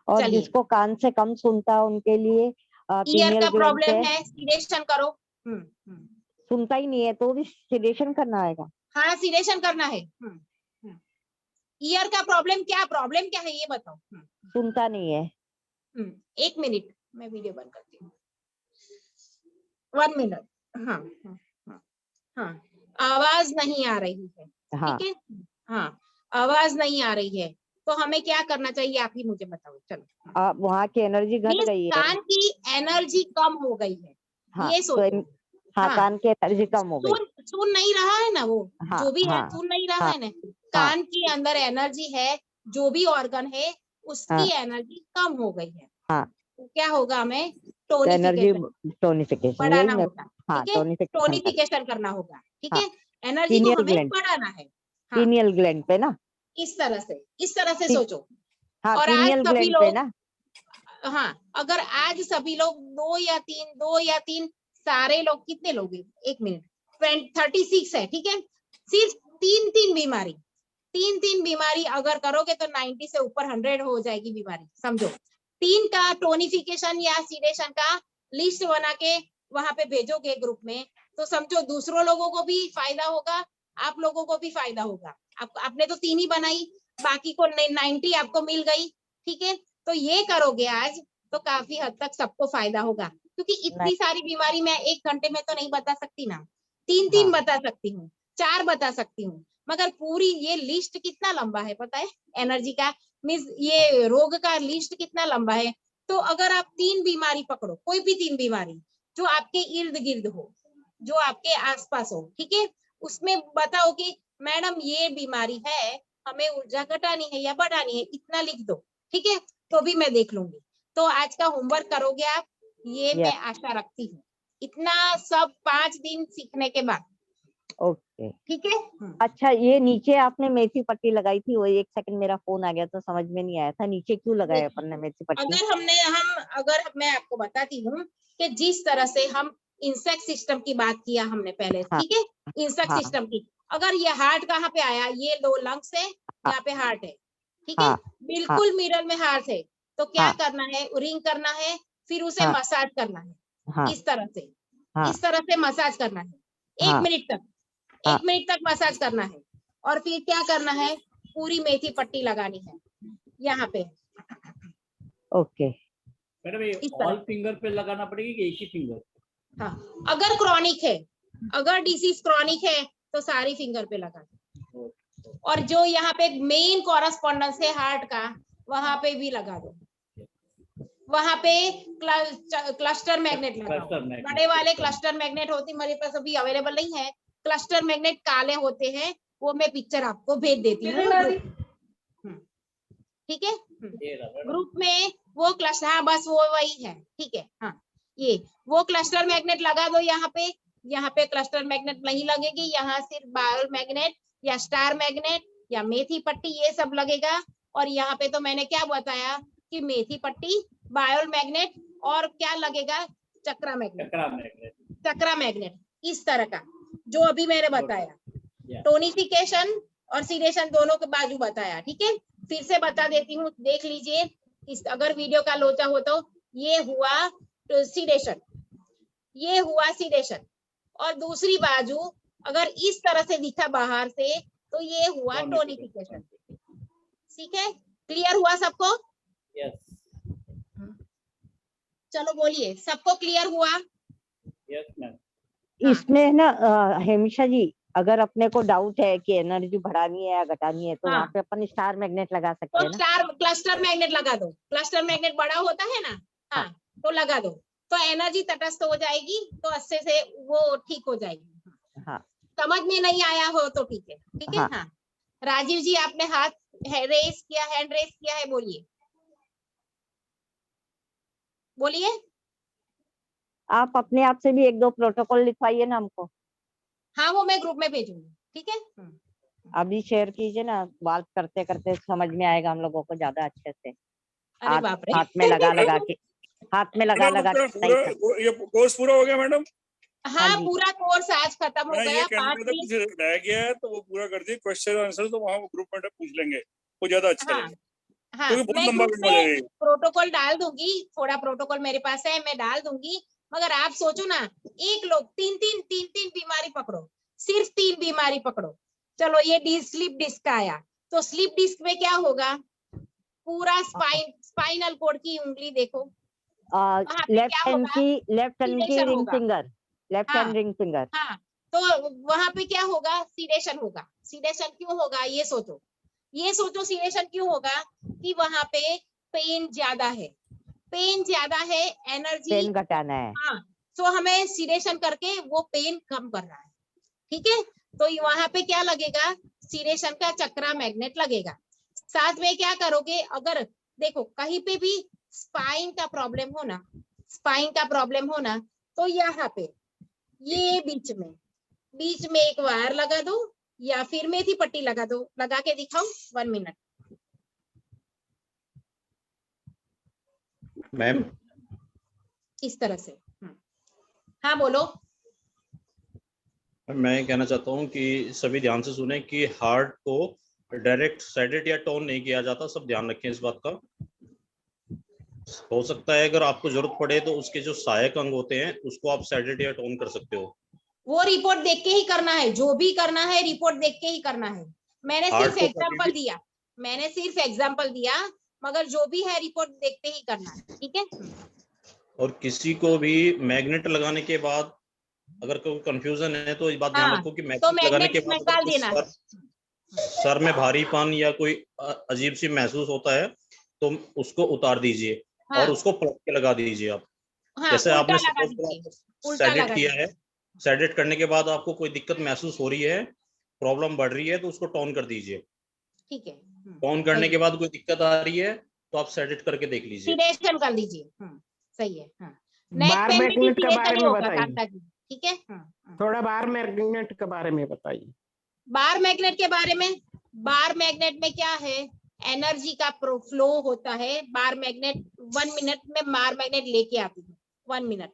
और चलिए, जिसको कान से कम सुनता है उनके लिए ईयर पीनियल का ग्लैंड प्रॉब्लम पे है, सीडेशन करो। हम्म, सुनता ही नहीं है तो भी सीडेशन करना आएगा। हाँ, सीडेशन करना है। ईयर का प्रॉब्लम क्या है ये बताओ। सुनता नहीं है। एक मिनट, मैं वीडियो बंद करती हूँ, 1 मिनट। हाँ हाँ हाँ हाँ, आवाज नहीं आ रही है। हाँ, ठीक है, हाँ, आवाज नहीं आ रही है, तो हमें क्या करना चाहिए आप ही मुझे बताओ। चलो, वहाँ की एनर्जी घट मीन्स गई है। कान की एनर्जी कम हो गई है, हाँ ये तो सोचो। हाँ, हाँ, कान की एनर्जी कम हो गई। सुन नहीं रहा है ना वो, हाँ जो भी है हाँ सुन नहीं रहा हाँ है ना, हाँ कान की अंदर एनर्जी है, जो भी ऑर्गन है हाँ उसकी एनर्जी कम हो गई है। हाँ, तो क्या होगा, हमें तो एनर्जी टोनिफिकेशन टोनिफिकेशन बढ़ाना यही मैं। होगा। हाँ, ठीक है, टोनिफिकेशन कर। टोनिफिकेशन करना होगा। ठीक हाँ, है, एनर्जी को पीनियल हमें ग्लैंड, बढ़ाना है। हाँ, पीनियल ग्लैंड पे ना। इस तरह से पी- सोचो। हाँ, और आज पीनियल सभी ग्लैंड पे लोग, ना। हाँ, अगर आज सभी लोग दो या तीन, सारे लोग कितने लोग हैं? 1 मिनट, 36 है। ठीक है, सिर्फ 3 बीमारी, तीन बीमारी अगर करोगे तो 90 से ऊपर 100 हो जाएगी बीमारी, समझो। 3 का टोनिफिकेशन या सीडेशन का लिस्ट बना के वहां पे भेजोगे ग्रुप में, तो समझो दूसरों लोगों को भी फायदा होगा, आप लोगों को भी फायदा होगा। आपने तो 3 ही बनाई, बाकी को 90 आपको मिल गई, ठीक है। तो ये करोगे आज तो काफी हद तक सबको फायदा होगा, क्योंकि इतनी सारी बीमारी मैं 1 घंटे में तो नहीं बता सकती ना। 3 बता सकती हूँ, 4 बता सकती हूँ, मगर पूरी ये लिस्ट कितना लंबा है पता है, एनर्जी का मीन्स ये रोग का लिस्ट कितना लंबा है। तो अगर आप 3 बीमारी पकड़ो, कोई भी 3 बीमारी जो आपके इर्द गिर्द हो, जो आपके आसपास हो, ठीक है, उसमें बताओ कि मैडम ये बीमारी है, हमें ऊर्जा घटानी है या बढ़ानी है, इतना लिख दो, ठीक है, तो भी मैं देख लूंगी। तो आज का होमवर्क करोगे आप, ये मैं आशा रखती हूँ, इतना सब 5 दिन सीखने के बाद। ओके, ठीक है। अच्छा, ये नीचे आपने मेथी पट्टी लगाई थी, वो 1 सेकंड मेरा फोन आ गया तो समझ में नहीं आया था, नीचे क्यों लगाया अपन ने मेथी पट्टी? अगर मैं आपको बताती हूँ कि जिस तरह से हम इंसेक्ट सिस्टम की बात किया हमने पहले, ठीक है, इंसेक्ट सिस्टम की, अगर ये हार्ट कहाँ पे आया, ये 2 लंग्स है, यहाँ पे हार्ट है, ठीक है, बिल्कुल मिडल में हार्ट है, तो क्या करना है, रिंग करना है, फिर उसे मसाज करना है, इस तरह से मसाज करना है, 1 मिनट तक, 1 मिनट तक मसाज करना है, और फिर क्या करना है, पूरी मेथी पट्टी लगानी है यहाँ पे। ओके मैडम, ये ऑल फिंगर पे लगाना पड़ेगी कि एक ही फिंगर? हाँ, अगर क्रॉनिक है, अगर डिसीज क्रॉनिक है तो सारी फिंगर पे लगा दो, और जो यहाँ पे मेन कॉरेस्पॉन्डेंस है हार्ट का, वहां पे भी लगा दो, वहां पे क्लस्टर मैग्नेट लगाओ, बड़े वाले क्लस्टर मैग्नेट होती, मेरे पास अभी अवेलेबल नहीं है, क्लस्टर मैग्नेट काले होते हैं, वो मैं पिक्चर आपको भेज देती हूँ, ठीक है, ग्रुप में वो क्लस्टर, हाँ बस वो वही है, ठीक है, हाँ, ये वो क्लस्टर मैग्नेट लगा दो यहाँ पे क्लस्टर मैग्नेट नहीं लगेगी, यहाँ सिर्फ बायोल मैग्नेट या स्टार मैग्नेट या मेथी पट्टी ये सब लगेगा। और यहाँ पे तो मैंने क्या बताया कि मेथी पट्टी, बायोल मैग्नेट, और क्या लगेगा, चक्रा मैग्नेट, इस तरह का जो अभी मैंने बताया, टोनिफिकेशन और सीडेशन दोनों के बाजू बताया, ठीक है। फिर से बता देती हूँ, देख लीजिए, अगर वीडियो का लोचा हो तो, ये हुआ सीडेशन, ये हुआ सीडेशन, और दूसरी बाजू अगर इस तरह से दिखा बाहर से तो ये हुआ टोनिफिकेशन, ठीक है, क्लियर हुआ सबको? यस। चलो बोलिए, सबको क्लियर हुआ? Yes ma'am. इसमें ना हेमिशा जी, अगर अपने को डाउट है कि एनर्जी बढ़ानी है या घटानी है, तो वहाँ पे अपन स्टार मैग्नेट लगा सकते हैं ना? क्लस्टर मैग्नेट लगा दो, क्लस्टर मैग्नेट बड़ा होता है ना, हाँ, तो लगा दो, तो एनर्जी तटस्थ हो जाएगी, तो अच्छे से वो ठीक हो जाएगी। हाँ, समझ में नहीं आया हो तो ठीक है, ठीक है। हाँ, राजीव जी आपने हाथ रेस किया, हैंड रेस किया है, बोलिए बोलिए। आप अपने आप से भी 1-2 प्रोटोकॉल लिखवाइए ना हमको। हाँ, वो मैं ग्रुप में भेजूंगी, ठीक है, अभी शेयर कीजिए ना, बात करते करते समझ में आएगा हम लोगों को ज्यादा अच्छे से। अरे बाप रे। हाथ में लगा के, हाथ में लगा के। ये कोर्स पूरा हो गया मैडम? हाँ, पूरा कोर्स आज खत्म हो गया, 5 दिन कुछ रह गया है तो वो पूरा कर दिए, क्वेश्चन आंसर तो वहाँ ग्रुप में पूछ लेंगे, वो ज्यादा अच्छा रहेगा। हाँ, मैं ग्रुप में प्रोटोकॉल डाल दूंगी, थोड़ा प्रोटोकॉल मेरे पास है, मैं डाल दूंगी, मगर आप सोचो ना, एक लोग तीन बीमारी पकड़ो, सिर्फ 3 बीमारी पकड़ो, चलो ये स्लिप डिस्क आया, तो स्लिप डिस्क में क्या होगा, पूरा स्पाइनल कोड की उंगली देखो, लेफ्ट हैंड की ring finger, left hand ring finger, हाँ, तो वहां पे क्या होगा, सीडेशन होगा। सीडेशन क्यों होगा, ये सोचो सीडेशन क्यों होगा, कि वहां पे पेन ज्यादा है, एनर्जी पेन घटाना है, हाँ, तो हमें सीडेशन करके वो पेन कम करना है, ठीक है। तो वहां पे क्या लगेगा, सीडेशन का चक्रा मैग्नेट लगेगा। साथ में क्या करोगे, अगर देखो कहीं पे भी स्पाइन का प्रॉब्लम हो ना, तो यहाँ पे ये बीच में एक वायर लगा दो, या फिर मेथी पट्टी लगा दो, लगा के दिखाओ 1 मिनट मैम। इस तरह से। हाँ बोलो। मैं कहना चाहता हूँ कि सभी ध्यान से सुने कि हार्ट को डायरेक्ट सेडेट या टोन नहीं किया जाता, सब ध्यान रखें इस बात का। हो सकता है अगर आपको जरूरत पड़े तो उसके जो सहायक अंग होते हैं उसको आप सेडेट या टोन कर सकते हो। वो रिपोर्ट देख के ही करना है, जो भी करना है रिपोर्ट देख के ही करना है। मैंने सिर्फ एग्जांपल दिया, मैंने सिर्फ एग्जांपल दिया, मगर जो भी है रिपोर्ट देखते ही करना है, ठीक है। और किसी को भी मैग्नेट लगाने के बाद अगर कोई कंफ्यूजन है तो इस बात ध्यान रखो कि तो मैग्नेट लगाने के मैग्नेट बाद निकाल देना है। सर में भारीपन या कोई अजीब सी महसूस होता है तो उसको उतार दीजिए और उसको प्लग के लगा दीजिए आप। जैसे आपने सेडेट किया है, सेडेट करने के बाद आपको कोई दिक्कत महसूस हो रही है, प्रॉब्लम बढ़ रही है, तो उसको टोन कर दीजिए। ठीक है, टोन करने के बाद कोई दिक्कत आ रही है तो आप सेडेट करके देख लीजिए, सिडेशन कर लीजिए। सही है। बार मैग्नेट के बारे में बताइए, ठीक है। थोड़ा बार मैग्नेट के बारे में बताइए। बार मैग्नेट के बारे में, बार मैग्नेट में क्या है, एनर्जी का फ्लो होता है। बार मैग्नेट 1 मिनट में बार मैग्नेट लेके आती है, 1 मिनट।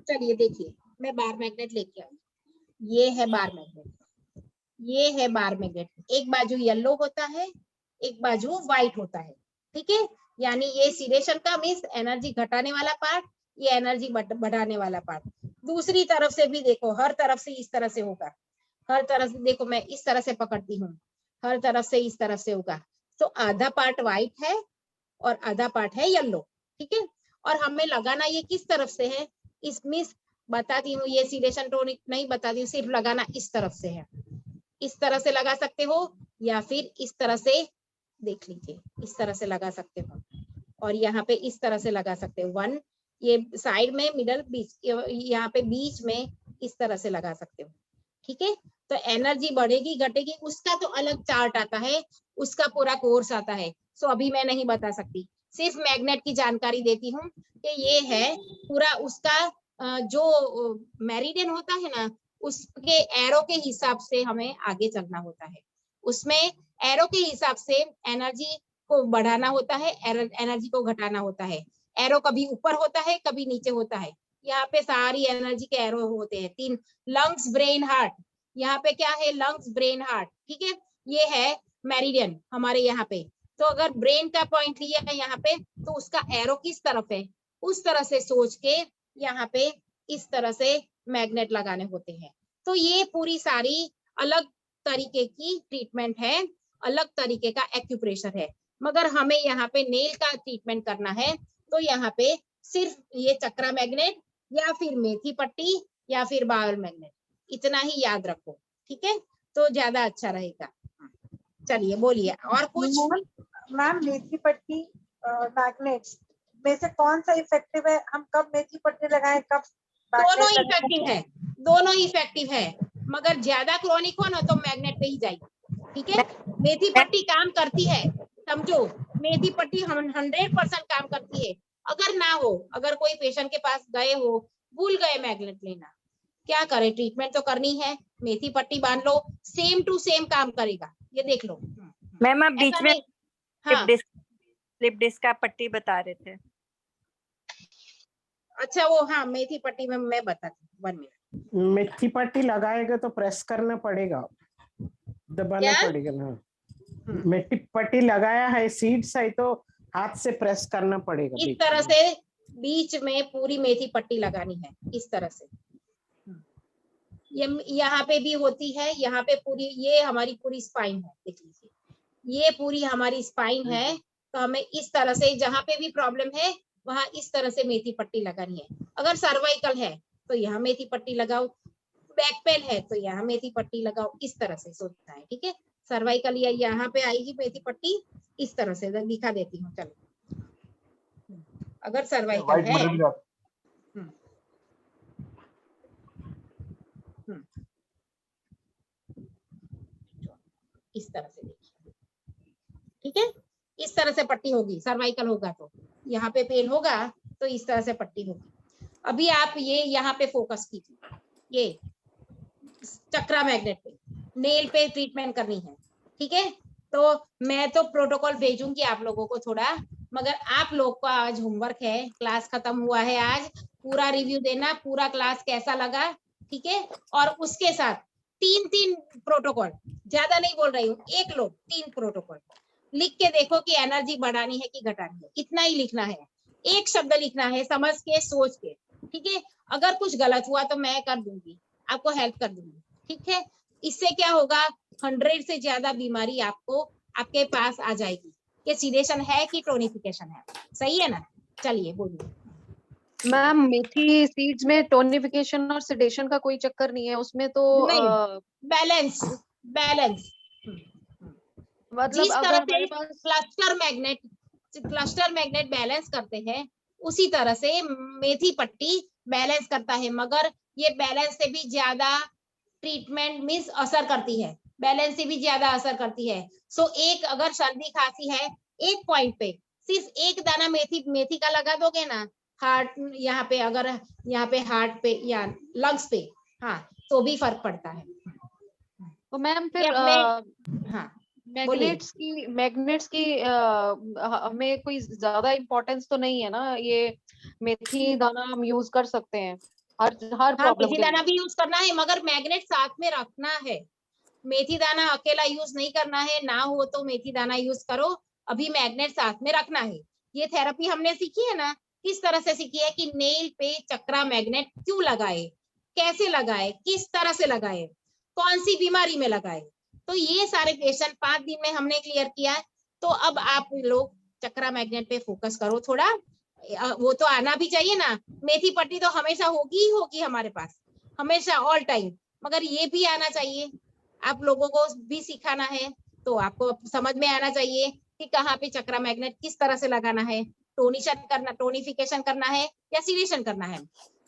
चलिए देखिए, मैं बार मैग्नेट लेके आई। ये है बार मैग्नेट, ये है बार मैग्नेट। एक बाजू येलो होता है, एक बाजू व्हाइट होता है, ठीक है। यानी ये सिलेशन का मीन्स एनर्जी घटाने वाला पार्ट, ये एनर्जी बढ़ाने वाला पार्ट। दूसरी तरफ से भी देखो, हर तरफ से इस तरह से होगा, हर तरफ से देखो, मैं इस तरह से पकड़ती हूँ, हर तरफ से इस तरफ से होगा। तो आधा पार्ट व्हाइट है और आधा पार्ट है येलो, ठीक है। और हमें लगाना ये किस तरफ से है, इसमें बताती हूँ, ये सिलेशन टोनिक नहीं बताती हूँ, सिर्फ लगाना इस तरफ से है। इस तरह से लगा सकते हो या फिर इस तरह से, देख लीजिए, इस तरह से लगा सकते हो और यहाँ पे इस तरह से लगा सकते हो। 1 ये साइड में, मिडल, बीच, यहाँ पे बीच में इस तरह से लगा सकते हो, ठीक है। तो एनर्जी बढ़ेगी घटेगी उसका तो अलग चार्ट आता है, उसका पूरा कोर्स आता है। सो अभी मैं नहीं बता सकती, सिर्फ मैग्नेट की जानकारी देती हूँ कि ये है पूरा उसका जो मेरिडियन होता है ना, उसके एरो के हिसाब से हमें आगे चलना होता है। उसमें एरो के हिसाब से एनर्जी को बढ़ाना होता है, एनर्जी को घटाना होता है। एरो कभी ऊपर होता है, कभी नीचे होता है। यहाँ पे सारी एनर्जी के एरो होते हैं 3, लंग्स, ब्रेन, हार्ट। यहाँ पे क्या है, लंग्स, ब्रेन, हार्ट, ठीक है। ये है मेरिडियन हमारे यहाँ पे। तो अगर ब्रेन का पॉइंट लिया है यहाँ पे, तो उसका एरो किस तरफ है, उस तरह से सोच के यहाँ पे इस तरह से मैग्नेट लगाने होते हैं। तो ये पूरी सारी अलग तरीके की ट्रीटमेंट है, अलग तरीके का एक्यूप्रेशर है। मगर हमें यहाँ पे नेल का ट्रीटमेंट करना है तो यहाँ पे सिर्फ ये चक्रा मैग्नेट या फिर मेथी पट्टी या फिर बार मैग्नेट, इतना ही याद रखो, ठीक है। तो ज्यादा अच्छा रहेगा। चलिए बोलिए और कुछ। मैम मेथी पट्टी मैग्नेट्स में से कौन सा इफेक्टिव है, हम कब मेथी पट्टी लगाएं, कब? दोनों इफेक्टिव है, दोनों इफेक्टिव है, मगर ज्यादा क्रोनिक हो ना तो मैग्नेट पे ही जाइए, ठीक है। मेथी पट्टी काम करती है, समझो, मेथी पट्टी 100% काम करती है। अगर ना हो, अगर कोई पेशेंट के पास गए हो, भूल गए मैग्नेट लेना, क्या करे, ट्रीटमेंट तो करनी है, मेथी पट्टी बांध लो, सेम टू सेम काम करेगा, ये देख लो। मैम आप बीच में हाँ, स्लिप डिस्क का पट्टी बता रहे थे। अच्छा वो, हाँ मेथी पट्टी में मैं बताती हूँ, 1 मिनट। मेथी पट्टी लगाएगा तो प्रेस करना पड़ेगा, दबाना पड़ेगा ना। मेथी पट्टी लगाया है, सीड्स है तो हाथ से प्रेस करना पड़ेगा। इस तरह से बीच में पूरी मेथी पट्टी लगानी है, इस तरह से। ये यहाँ पे भी होती है, यहाँ पे पूरी, ये हमारी पूरी स्पाइन है, देख लीजिए, ये पूरी हमारी स्पाइन है। तो हमें इस तरह से, जहाँ पे भी प्रॉब्लम है वहां इस तरह से मेथी पट्टी लगानी है। अगर सर्वाइकल है तो यहाँ मेथी पट्टी लगाओ, बैक पेन है तो यहाँ मेथी पट्टी लगाओ, इस तरह से सोचता है, ठीक है। सर्वाइकल या यहाँ पे आएगी मेथी पट्टी, इस तरह से दिखा देती हूँ, चलो। अगर सर्वाइकल है, इस तरह से देखिए, ठीक है। इस तरह से पट्टी होगी, सर्वाइकल होगा तो यहाँ पे पेन होगा तो इस तरह से पट्टी होगी। अभी आप ये यहाँ पे फोकस कीजिए, ये चक्रा मैग्नेट पे, नेल पे ट्रीटमेंट करनी है, ठीक है। तो मैं तो प्रोटोकॉल भेजूंगी आप लोगों को थोड़ा, मगर आप लोग का आज होमवर्क है, क्लास खत्म हुआ है आज, पूरा रिव्यू देना, पूरा क्लास कैसा लगा, ठीक है। और उसके साथ 3 प्रोटोकॉल, ज्यादा नहीं बोल रही हूँ, एक लोग 3 प्रोटोकॉल लिख के देखो कि एनर्जी बढ़ानी है कि घटानी है, इतना ही लिखना है, एक शब्द लिखना है, समझ के सोच के, ठीक है। अगर कुछ गलत हुआ तो मैं कर दूंगी, आपको हेल्प कर दूंगी, ठीक है। इससे क्या होगा, 100 से ज्यादा बीमारी आपको आपके पास आ जाएगी कि सीडेशन है कि टोनिफिकेशन है, सही है ना। चलिए बोलिए मैम, मेथी सीड्स में टोनिफिकेशन और सेडेशन का कोई चक्कर नहीं है उसमें तो बैलेंस मतलब जिस अगर तरह हमारे से पास क्लस्टर मैग्नेट बैलेंस करते हैं उसी तरह से मेथी पट्टी बैलेंस करता है, मगर ये बैलेंस से भी ज्यादा ट्रीटमेंट मींस असर करती है, बैलेंस से भी ज्यादा असर करती है। सो एक अगर सर्दी खांसी है, एक पॉइंट पे सिर्फ एक दाना मेथी का लगा दोगे ना, हार्ट यहाँ पे, अगर यहाँ पे हार्ट पे या लंग्स पे, हाँ तो भी फर्क पड़ता है। तो मैम फिर हाँ मैग्नेट्स की हमें कोई ज्यादा इम्पोर्टेंस तो नहीं है ना, ये मेथी दाना हम यूज कर सकते हैं हर प्रॉब्लम मेथी दाना भी यूज करना है, मगर मैग्नेट साथ में रखना है, मेथी दाना अकेला यूज नहीं करना है, ना हो तो मेथी दाना यूज करो, अभी मैग्नेट साथ में रखना है। ये थेरेपी हमने सीखी है ना, किस तरह से सीखी है कि नेल पे चक्रा मैग्नेट क्यों लगाए, कैसे लगाए, किस तरह से लगाए, कौन सी बीमारी में लगाए, तो ये सारे क्वेश्चन 5 दिन में हमने क्लियर किया है। तो अब आप लोग चक्रा मैग्नेट पे फोकस करो थोड़ा, वो तो आना भी चाहिए ना, मेथी पट्टी तो हमेशा होगी ही होगी हमारे पास, हमेशा ऑल टाइम, मगर ये भी आना चाहिए, आप लोगों को भी सिखाना है, तो आपको समझ में आना चाहिए कि कहाँ पे चक्रा मैग्नेट किस तरह से लगाना है, टोनिफिकेशन करना है या सीडेशन करना है।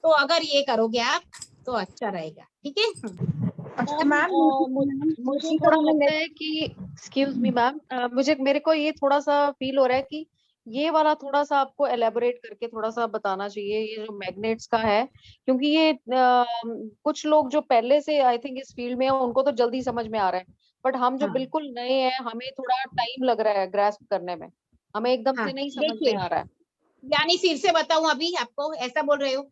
तो अगर ये करोगे आप तो अच्छा रहेगा, ठीक है। मैम मुझे थोड़ा लगता है कि एक्सक्यूज मी मैम, मेरे को ये थोड़ा सा फील हो रहा है कि ये वाला थोड़ा सा आपको एलेबोरेट करके थोड़ा सा बताना चाहिए, ये जो मैग्नेट्स का है, क्योंकि ये कुछ लोग जो पहले से आई थिंक इस फील्ड में है उनको तो जल्दी समझ में आ रहा है, बट हम जो बिल्कुल नए हैं हमें थोड़ा टाइम लग रहा है ग्रास्प करने में, हमें एकदम से नहीं समझ में आ रहा है। यानी फिर से बताऊं अभी आपको, ऐसा बोल रहे हो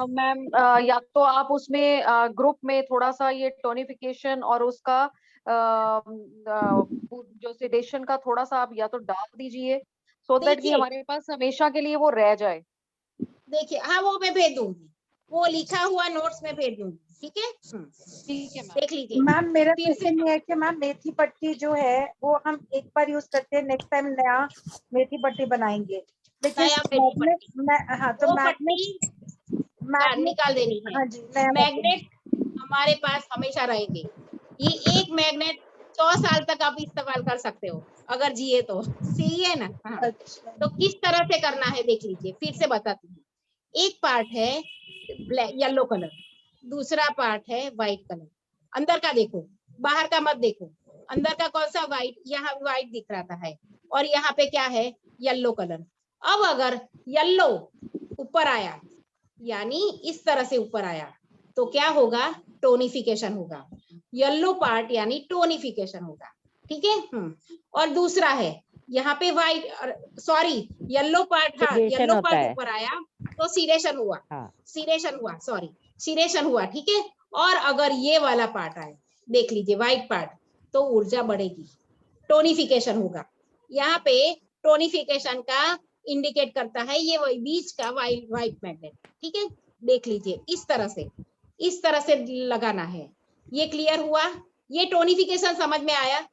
मैम? या तो आप उसमें ग्रुप में थोड़ा सा ये टोनिफिकेशन और उसका जो सेडेशन का थोड़ा सा आप या तो डाल दीजिए, सो दैट कि हमारे पास हमेशा के लिए वो रह जाए। देखिए हाँ वो मैं भेज दूंगी, वो लिखा हुआ नोट्स में भेज दूंगी, ठीक है। ठीक है देख लीजिए मैम। मेरा क्वेश्चन ये है कि मैम मेथी पट्टी जो है वो हम एक बार यूज करते हैं, नेक्स्ट टाइम नया मेथी पट्टी बनाएंगे, लेकिन हाँ तो मैग्नेट निकाल देनी है। हाँ जी, मैग्नेट हमारे पास हमेशा रहेंगे, ये एक मैग्नेट 100 साल तक आप इस्तेमाल कर सकते हो अगर जिए तो, सही है ना। हाँ। तो किस तरह से करना है देख लीजिए, फिर से बताती हूँ। एक पार्ट है ब्लैक येलो कलर, दूसरा पार्ट है व्हाइट कलर, अंदर का देखो बाहर का मत देखो, अंदर का कौन सा व्हाइट, यहाँ व्हाइट दिख रहा है और यहाँ पे क्या है येलो कलर। अब अगर येलो ऊपर आया यानी इस तरह से ऊपर आया तो क्या होगा, टोनिफिकेशन होगा, येलो पार्ट यानी टोनिफिकेशन होगा, ठीक है। और दूसरा है यहाँ पे व्हाइट सॉरी येलो पार्ट, हाँ येलो पार्ट ऊपर आया तो सीडेशन हुआ, सीडेशन हुआ सॉरी सीडेशन हुआ, ठीक है। और अगर ये वाला पार्ट आए देख लीजिए व्हाइट पार्ट, तो ऊर्जा बढ़ेगी, टोनिफिकेशन होगा। यहाँ पे टोनिफिकेशन का इंडिकेट करता है ये बीच का व्हाइट मैग्नेट, ठीक है। देख लीजिए इस तरह से लगाना है, ये क्लियर हुआ, ये टोनिफिकेशन समझ में आया।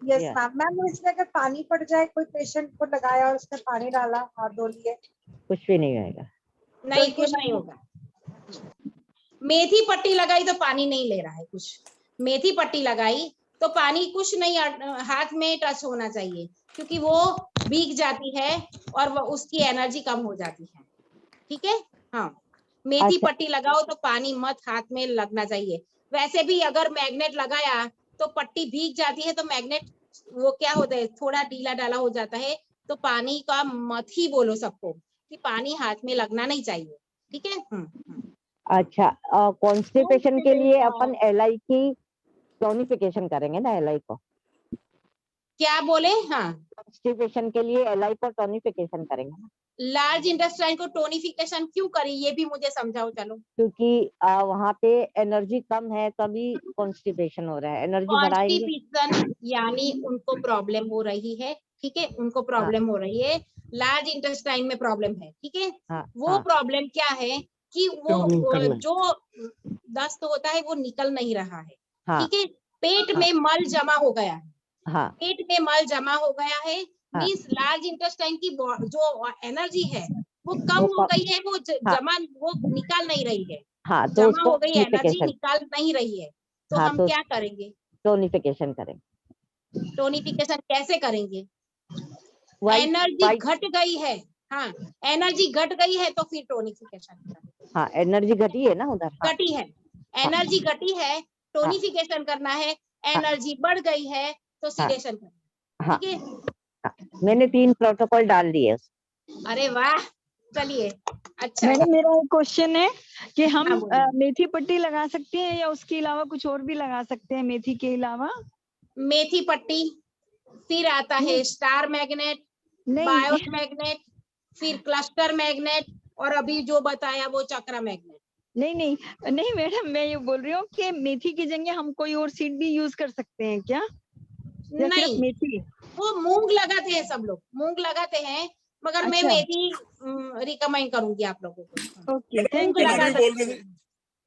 Yes ma'am. मैम इसमें अगर पानी पड़ जाए, कोई पेशेंट को लगाया और उसने पानी डाला, हाथ धो लिए, कुछ भी नहीं आएगा, नहीं कुछ नहीं होगा। मेथी पट्टी लगाई तो पानी नहीं ले रहा है कुछ, मेथी पट्टी लगाई तो पानी कुछ नहीं, हाथ में टच होना चाहिए क्योंकि वो भीग जाती है और वो उसकी एनर्जी कम हो जाती है, ठीक है। हाँ मेथी पट्टी लगाओ तो पानी मत हाथ में लगना चाहिए। वैसे भी अगर मैग्नेट लगाया तो पट्टी भीग जाती है तो मैग्नेट वो क्या होता है, थोड़ा ढीला डाला हो जाता है, तो पानी का मत ही बोलो सबको कि पानी हाथ में लगना नहीं चाहिए, ठीक है। अच्छा, कॉन्स्टिपेशन के लिए अपन एलआई की टोनिफिकेशन करेंगे ना, एलआई को क्या बोले? हाँ, कॉन्स्टिपेशन के लिए एलआई को टोनिफिकेशन करेंगे ना। लार्ज इंटेस्टाइन को टोनिफिकेशन क्यों करें, ये भी मुझे समझाओ चलो। क्योंकि वहाँ पे एनर्जी कम है तभी कॉन्स्टिपेशन हो रहा है, एनर्जी बढ़ाएंगे कॉन्स्टिपेशन यानी उनको प्रॉब्लम हो रही है, ठीक है, उनको प्रॉब्लम हो रही है, लार्ज इंटेस्टाइन में प्रॉब्लम है, ठीक है। वो प्रॉब्लम क्या है कि वो जो दस्त होता है वो निकल नहीं रहा है, ठीक है, पेट में मल जमा हो गया है, पेट में मल जमा हो गया है, मीन्स लार्ज इंटेस्टाइन की जो एनर्जी है वो कम हो गई है, वो जमा वो निकाल नहीं रही है, तो जमा हो गई एनर्जी निकाल नहीं रही है, तो हम क्या करेंगे? टोनिफिकेशन करेंगे। टोनिफिकेशन कैसे करेंगे? एनर्जी घट गई है, हाँ, एनर्जी घट गई है तो फिर टोनिफिकेशन। एनर्जी घटी है ना उधर, घटी है, एनर्जी घटी है, टोनिफिकेशन करना है, एनर्जी बढ़ गई है तो सिडेशन करना, ठीक है। मैंने 3 प्रोटोकॉल डाल दिए। अरे वाह, चलिए, अच्छा। मैडम मेरा एक क्वेश्चन है कि हम मेथी पट्टी लगा सकते हैं या उसके अलावा कुछ और भी लगा सकते हैं मेथी के अलावा? मेथी पट्टी, फिर आता है स्टार मैग्नेट, बायोस मैग्नेट, फिर क्लस्टर मैग्नेट, और अभी जो बताया वो चक्रा मैग्नेट। नहीं मैडम, मैं ये बोल रही हूँ कि मेथी की जगह हम कोई और सीड भी यूज कर सकते हैं क्या? नहीं, मेथी वो मूंग लगाते हैं, सब लोग मूंग लगाते हैं, मगर मैं मेथी रिकमेंड करूंगी आप लोगों को। Okay, thank you.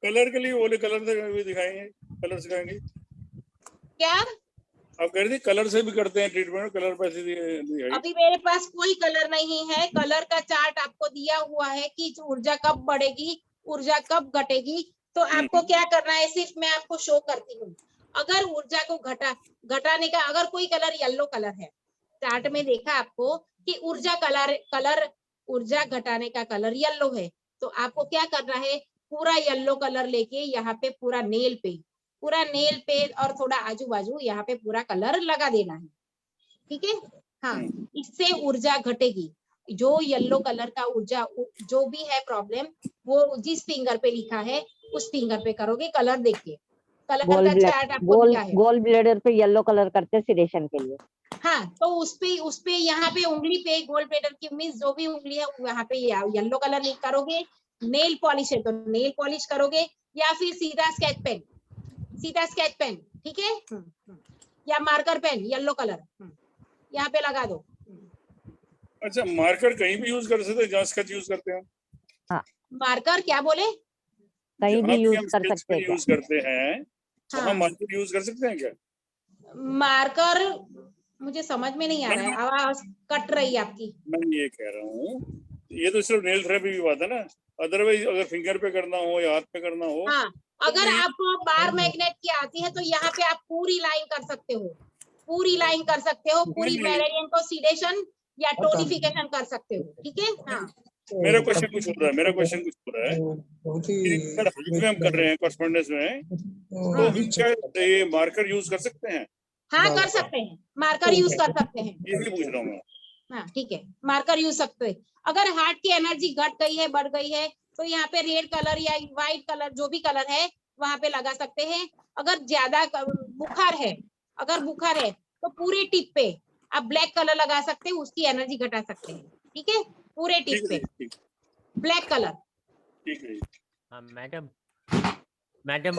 कलर के लिए बोले, कलर से भी दिखाएंगे, कलर सिखाएंगे क्या? आप कह रही थी कलर से भी करते हैं ट्रीटमेंट, कलर पैसे दिए। अभी मेरे पास कोई कलर नहीं है, कलर का चार्ट आपको दिया हुआ है कि ऊर्जा कब बढ़ेगी, ऊर्जा कब घटेगी, तो आपको क्या करना है, सिर्फ मैं आपको शो करती हूँ। अगर ऊर्जा को घटाने का, अगर कोई कलर येलो कलर है, चार्ट में देखा आपको कि ऊर्जा घटाने का कलर येलो है, तो आपको क्या करना है, पूरा येलो कलर लेके यहाँ पे पूरा नेल पे और थोड़ा आजू बाजू यहाँ पे पूरा कलर लगा देना है, ठीक है। हाँ, इससे ऊर्जा घटेगी। जो येलो कलर का ऊर्जा जो भी है प्रॉब्लम, वो जिस फिंगर पे लिखा है उस फिंगर पे करोगे, कलर देख के, कलर का चार्ट आपको दिया है। गोल ब्लेडर पे येलो कलर करते हैं सिडेशन के लिए। हाँ, तो उसपे यहाँ पे उंगली पे गोल ब्लेडर की मीन्स जो भी उंगली है वहाँ पे येलो कलर नहीं करोगे। नेल पॉलिश है तो नेल पॉलिश करोगे, या फिर सीधा स्केच पेन, ठीक है, या मार्कर पेन येलो कलर यहाँ पे लगा दो। अच्छा, मार्कर कहीं भी यूज कर सकते हैं जहाँ स्केच यूज करते हैं? हाँ, मार्कर क्या बोले? कहीं भी यूज कर सकते हैं, यूज करते हैं, हाँ, मार्कर यूज कर सकते हैं क्या? मार्कर मुझे समझ में नहीं आ रहा है, आवाज कट रही है आपकी। मैं ये कह रहा हूँ, ये तो सिर्फ नेल थेरेपी की बात है ना, अदरवाइज अगर फिंगर पे करना हो या हाथ पे करना हो। हाँ, अगर आपको बार मैग्नेट की आती है तो यहाँ पे आप पूरी लाइन कर सकते हो, पूरी मेरिडियन को सीडेशन या टोनिफिकेशन कर सकते हो, ठीक है। हाँ, मेरा क्वेश्चन कुछ हो रहा है, हम कर रहे हैं कॉरेस्पोंडेंस में, तो क्या ये मार्कर यूज कर सकते हैं? हाँ, कर सकते हैं, मार्कर यूज कर सकते हैं, ये पूछ रहा हूँ। हाँ, ठीक है, मार्कर यूज सकते हैं। अगर हार्ट की एनर्जी घट गई है, बढ़ गई है, तो यहाँ पे रेड कलर या व्हाइट कलर जो भी कलर है वहां पे लगा सकते हैं। अगर ज्यादा बुखार है तो पूरे टिप पे आप ब्लैक कलर लगा सकते हैं, उसकी एनर्जी घटा सकते हैं, ठीक है, पूरे टिप पे ब्लैक कलर। ठीक है। हाँ मैडम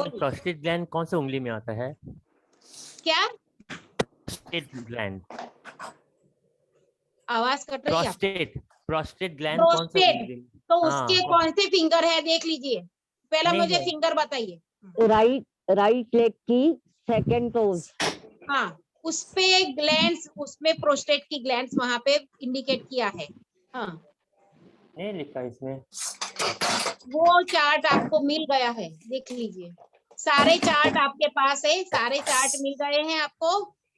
प्रोस्टेट ग्लैंड कौन से उंगली में आता है? क्या? प्रोस्टेट ग्लैंड, आवाज कट रही है। प्रोस्टेट ग्लैंड कौन से उंगली में? तो उसके कौन से फिंगर है देख लीजिए, पहले मुझे फिंगर बताइए। राइट लेग की सेकंड टोज। हाँ, उसपे ग्लैंड्स, उसमें प्रोस्टेट की ग्लैंड्स वहां पे इंडिकेट किया है। हाँ, नहीं लिखा इसमें, वो चार्ट आपको मिल गया है, देख लीजिए, सारे चार्ट आपके पास है, सारे चार्ट मिल गए हैं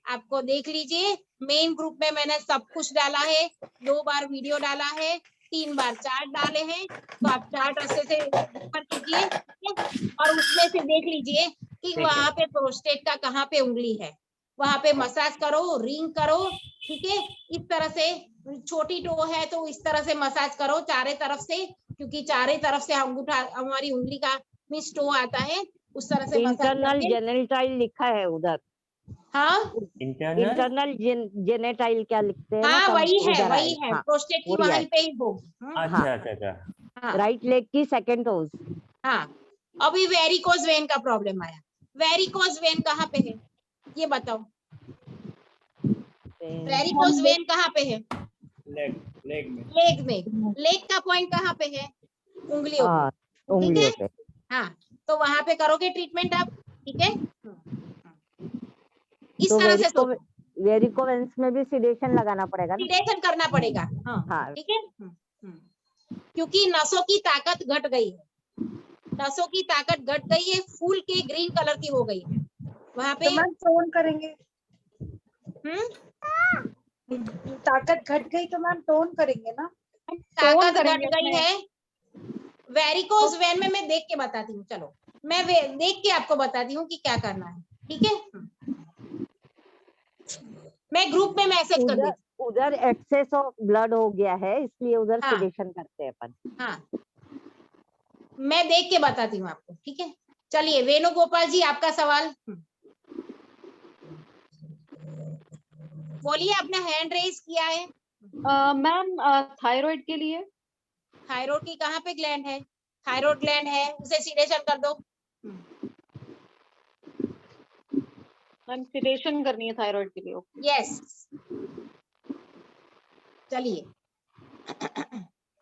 आपको देख लीजिए। मेन ग्रुप में मैंने सब कुछ डाला है, 2 बार वीडियो डाला है, 3 बार चार्ट डाले हैं, तो आप चार्ट अच्छे से ऊपर कीजिए और उसमें से देख लीजिए कि वहां पे प्रोस्टेट का कहाँ पे उंगली है, वहां पे मसाज करो, रिंग करो, ठीक है। इस तरह से छोटी टो है तो इस तरह से मसाज करो चारों तरफ से, क्योंकि चारों तरफ से अंगूठा हमारी उंगली का मिस टो आता है, उस तरह से मसाज इंटरनल करके। जेनेटाइल लिखा है उधर। हाँ इंटरनल जेनेटाइल क्या लिखते हैं हाँ ना, वही है, उधर वही आए। है, हाँ, प्रोस्टेट की वही वहीं आए। पे ही होगी। अच्छा अच्छा अच्छा। हाँ राइट लेग की सेकंड टोज। हाँ। अभी वेरिकोज वेन का प्रॉब्लम आया। वेरिकोज वेन कहाँ पे है ये बताओ। वेरिकोज वेन कहाँ पे है? लेग में। लेग में। लेग का पॉइंट कहाँ पे है? उंगलियों पे, ठीक उंगलियों है। पे। हाँ तो वहां पे करोगे ट्रीटमेंट आप, ठीक है। इस तो तरह से सोचो। वेरिकोवेंस में भी सिडेशन लगाना पड़ेगा ना? सिडेशन करना पड़ेगा, हाँ ठीक है। क्योंकि नसों की ताकत घट गई है, नसों की ताकत घट गई है, फूल के ग्रीन कलर की हो गई है वहां पे। तो मैम टोन करेंगे। ताकत घट गई तो मैम टोन करेंगे ना? ताकत घट गई है। वेरिकोज वेन में मैं देख के बताती हूँ, चलो मैं देख के आपको बताती हूँ कि क्या करना है, ठीक है। मैं ग्रुप में मैसेज कर देती हूँ। उधर एक्सेस ऑफ ब्लड हो गया है, इसलिए उधर हाँ। सिडेशन करते हैं अपन। हाँ मैं देख के बताती हूँ आपको, ठीक है। चलिए वेणुगोपाल जी आपका सवाल बोलिए, आपने हैंड रेज किया है। मैम थायराइड के लिए। थायराइड की कहाँ पे ग्लैंड है? थायराइड ग्लैंड है, उसे सिडेशन कर दो। मैम सिडेशन करनी है थायराइड के लिए। यस चलिए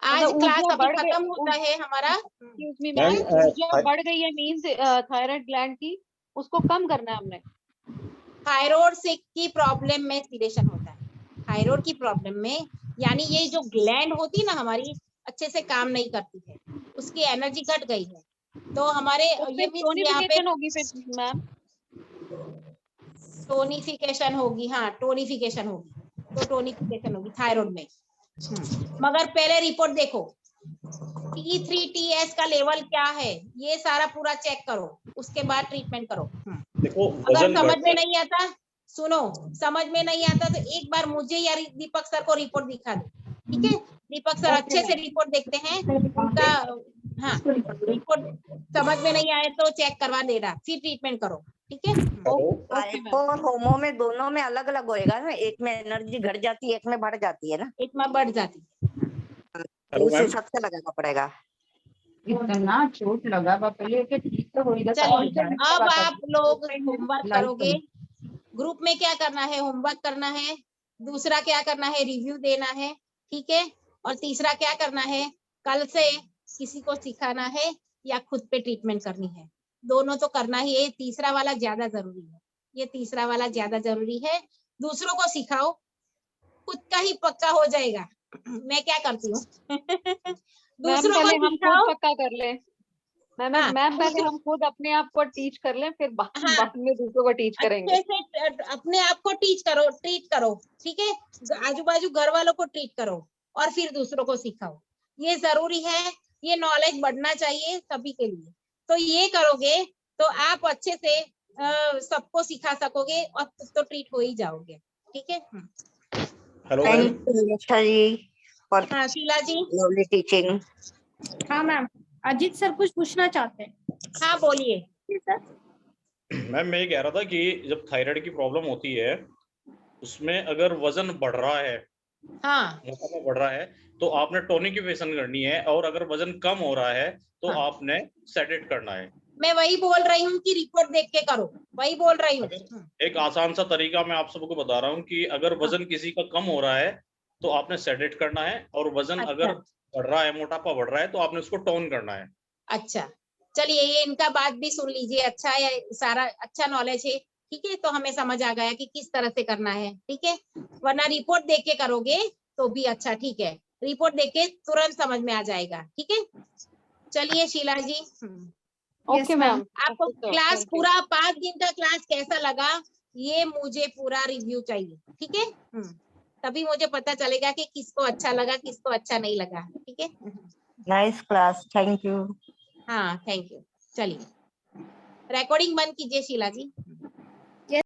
आज क्लास अभी खत्म होता है हमारा। ऊर्जा बढ़ गई है मींस थायराइड ग्लैंड की, उसको कम करना है हमने। थायराइड से की प्रॉब्लम में सिडेशन होता है। थायराइड की प्रॉब्लम में यानी ये जो ग्लैंड होती है ना हमारी, अच्छे से काम नहीं करती है, उसकी एनर्जी घट गई है, तो हमारे ये मींस यहाँ पे होगी फिर मैम। टोनिफिकेशन होगी, हाँ टोनिफिकेशन होगी, तो टोनिफिकेशन होगी थायराइड में। मगर पहले रिपोर्ट देखो, T3TS का लेवल क्या है, ये सारा पूरा चेक करो, उसके बाद ट्रीटमेंट करो। देखो अगर समझ में नहीं आता, सुनो, समझ में नहीं आता तो एक बार मुझे या दीपक सर को रिपोर्ट दिखा दो, ठीक है। दीपक सर अच्छे से रिपोर्ट देखते हैं उनका। हाँ रिपोर्ट समझ में नहीं आए तो चेक करवा देना, फिर ट्रीटमेंट करो, ठीक है। हाइपो और होमो में दोनों में अलग अलग होएगा ना, एक में एनर्जी घट जाती है, एक में बढ़ जाती है ना। एक में बढ़ जाती है, उस हिसाब से लगाना पड़ेगा। इतना चोट लगा पहले के ठीक तो होगा। चलिए अब आप लोग होमवर्क करोगे। ग्रुप में क्या करना है, होमवर्क करना है। दूसरा क्या करना है, रिव्यू देना है, ठीक है। और तीसरा क्या करना है, कल से किसी को सिखाना है या खुद पे ट्रीटमेंट करनी है, दोनों तो करना ही है। तीसरा वाला ज्यादा जरूरी है, ये तीसरा वाला ज्यादा जरूरी है। दूसरों को सिखाओ, खुद का ही पक्का हो जाएगा। मैं क्या करती हूँ दूसरों को सिखाओ, पक्का कर ले। मैम पहले हम खुद अपने आप को टीच कर लें, फिर बाद में दूसरों को टीच करेंगे। अच्छे से अपने आप को ट्रीट करो, ठीक है। आजू बाजू घर वालों को ट्रीट करो और फिर दूसरों को सिखाओ, ये जरूरी है। ये नॉलेज बढ़ना चाहिए सभी के लिए। तो ये करोगे तो आप अच्छे से सबको सिखा सकोगे और खुद तो ट्रीट हो ही जाओगे, ठीक है। हेलो थैंक यू निष्ठा जी और हाँ शीला जी। Lovely teaching. हाँ मैम, अजीत सर कुछ पूछना चाहते हैं। हाँ बोलिए सर। मैम मैं ये कह रहा था कि जब थायराइड की प्रॉब्लम होती है उसमें अगर वजन बढ़ रहा है, हाँ मोटापा बढ़ रहा है, तो आपने टोनिफिकेशन करनी है, और अगर वजन कम हो रहा है तो हाँ। आपने सेडेट करना है। मैं वही बोल रही हूँ कि रिपोर्ट देख के करो, वही बोल रही हूँ। एक आसान सा तरीका मैं आप सबको बता रहा हूँ कि अगर वजन किसी का कम हो रहा है तो आपने सेडेट करना है, और वजन अगर बढ़ रहा है, मोटापा बढ़ रहा है, तो आपने उसको टोन करना है। अच्छा चलिए, ये इनका बात भी सुन लीजिए। अच्छा है, सारा अच्छा नॉलेज है, ठीक है। तो हमें समझ आ गया कि किस तरह से करना है, ठीक है। वरना रिपोर्ट देख के करोगे तो भी अच्छा, ठीक है। रिपोर्ट देख के तुरंत समझ में आ जाएगा, ठीक है। चलिए शीला जी। Okay ma'am. आपको क्लास पूरा 5 दिन का क्लास कैसा लगा, ये मुझे पूरा रिव्यू चाहिए, ठीक है। तभी मुझे पता चलेगा कि किसको अच्छा लगा, किसको अच्छा नहीं लगा, ठीक है। Nice class, thank you. हाँ थैंक यू। चलिए रिकॉर्डिंग बंद कीजिए शीला जी।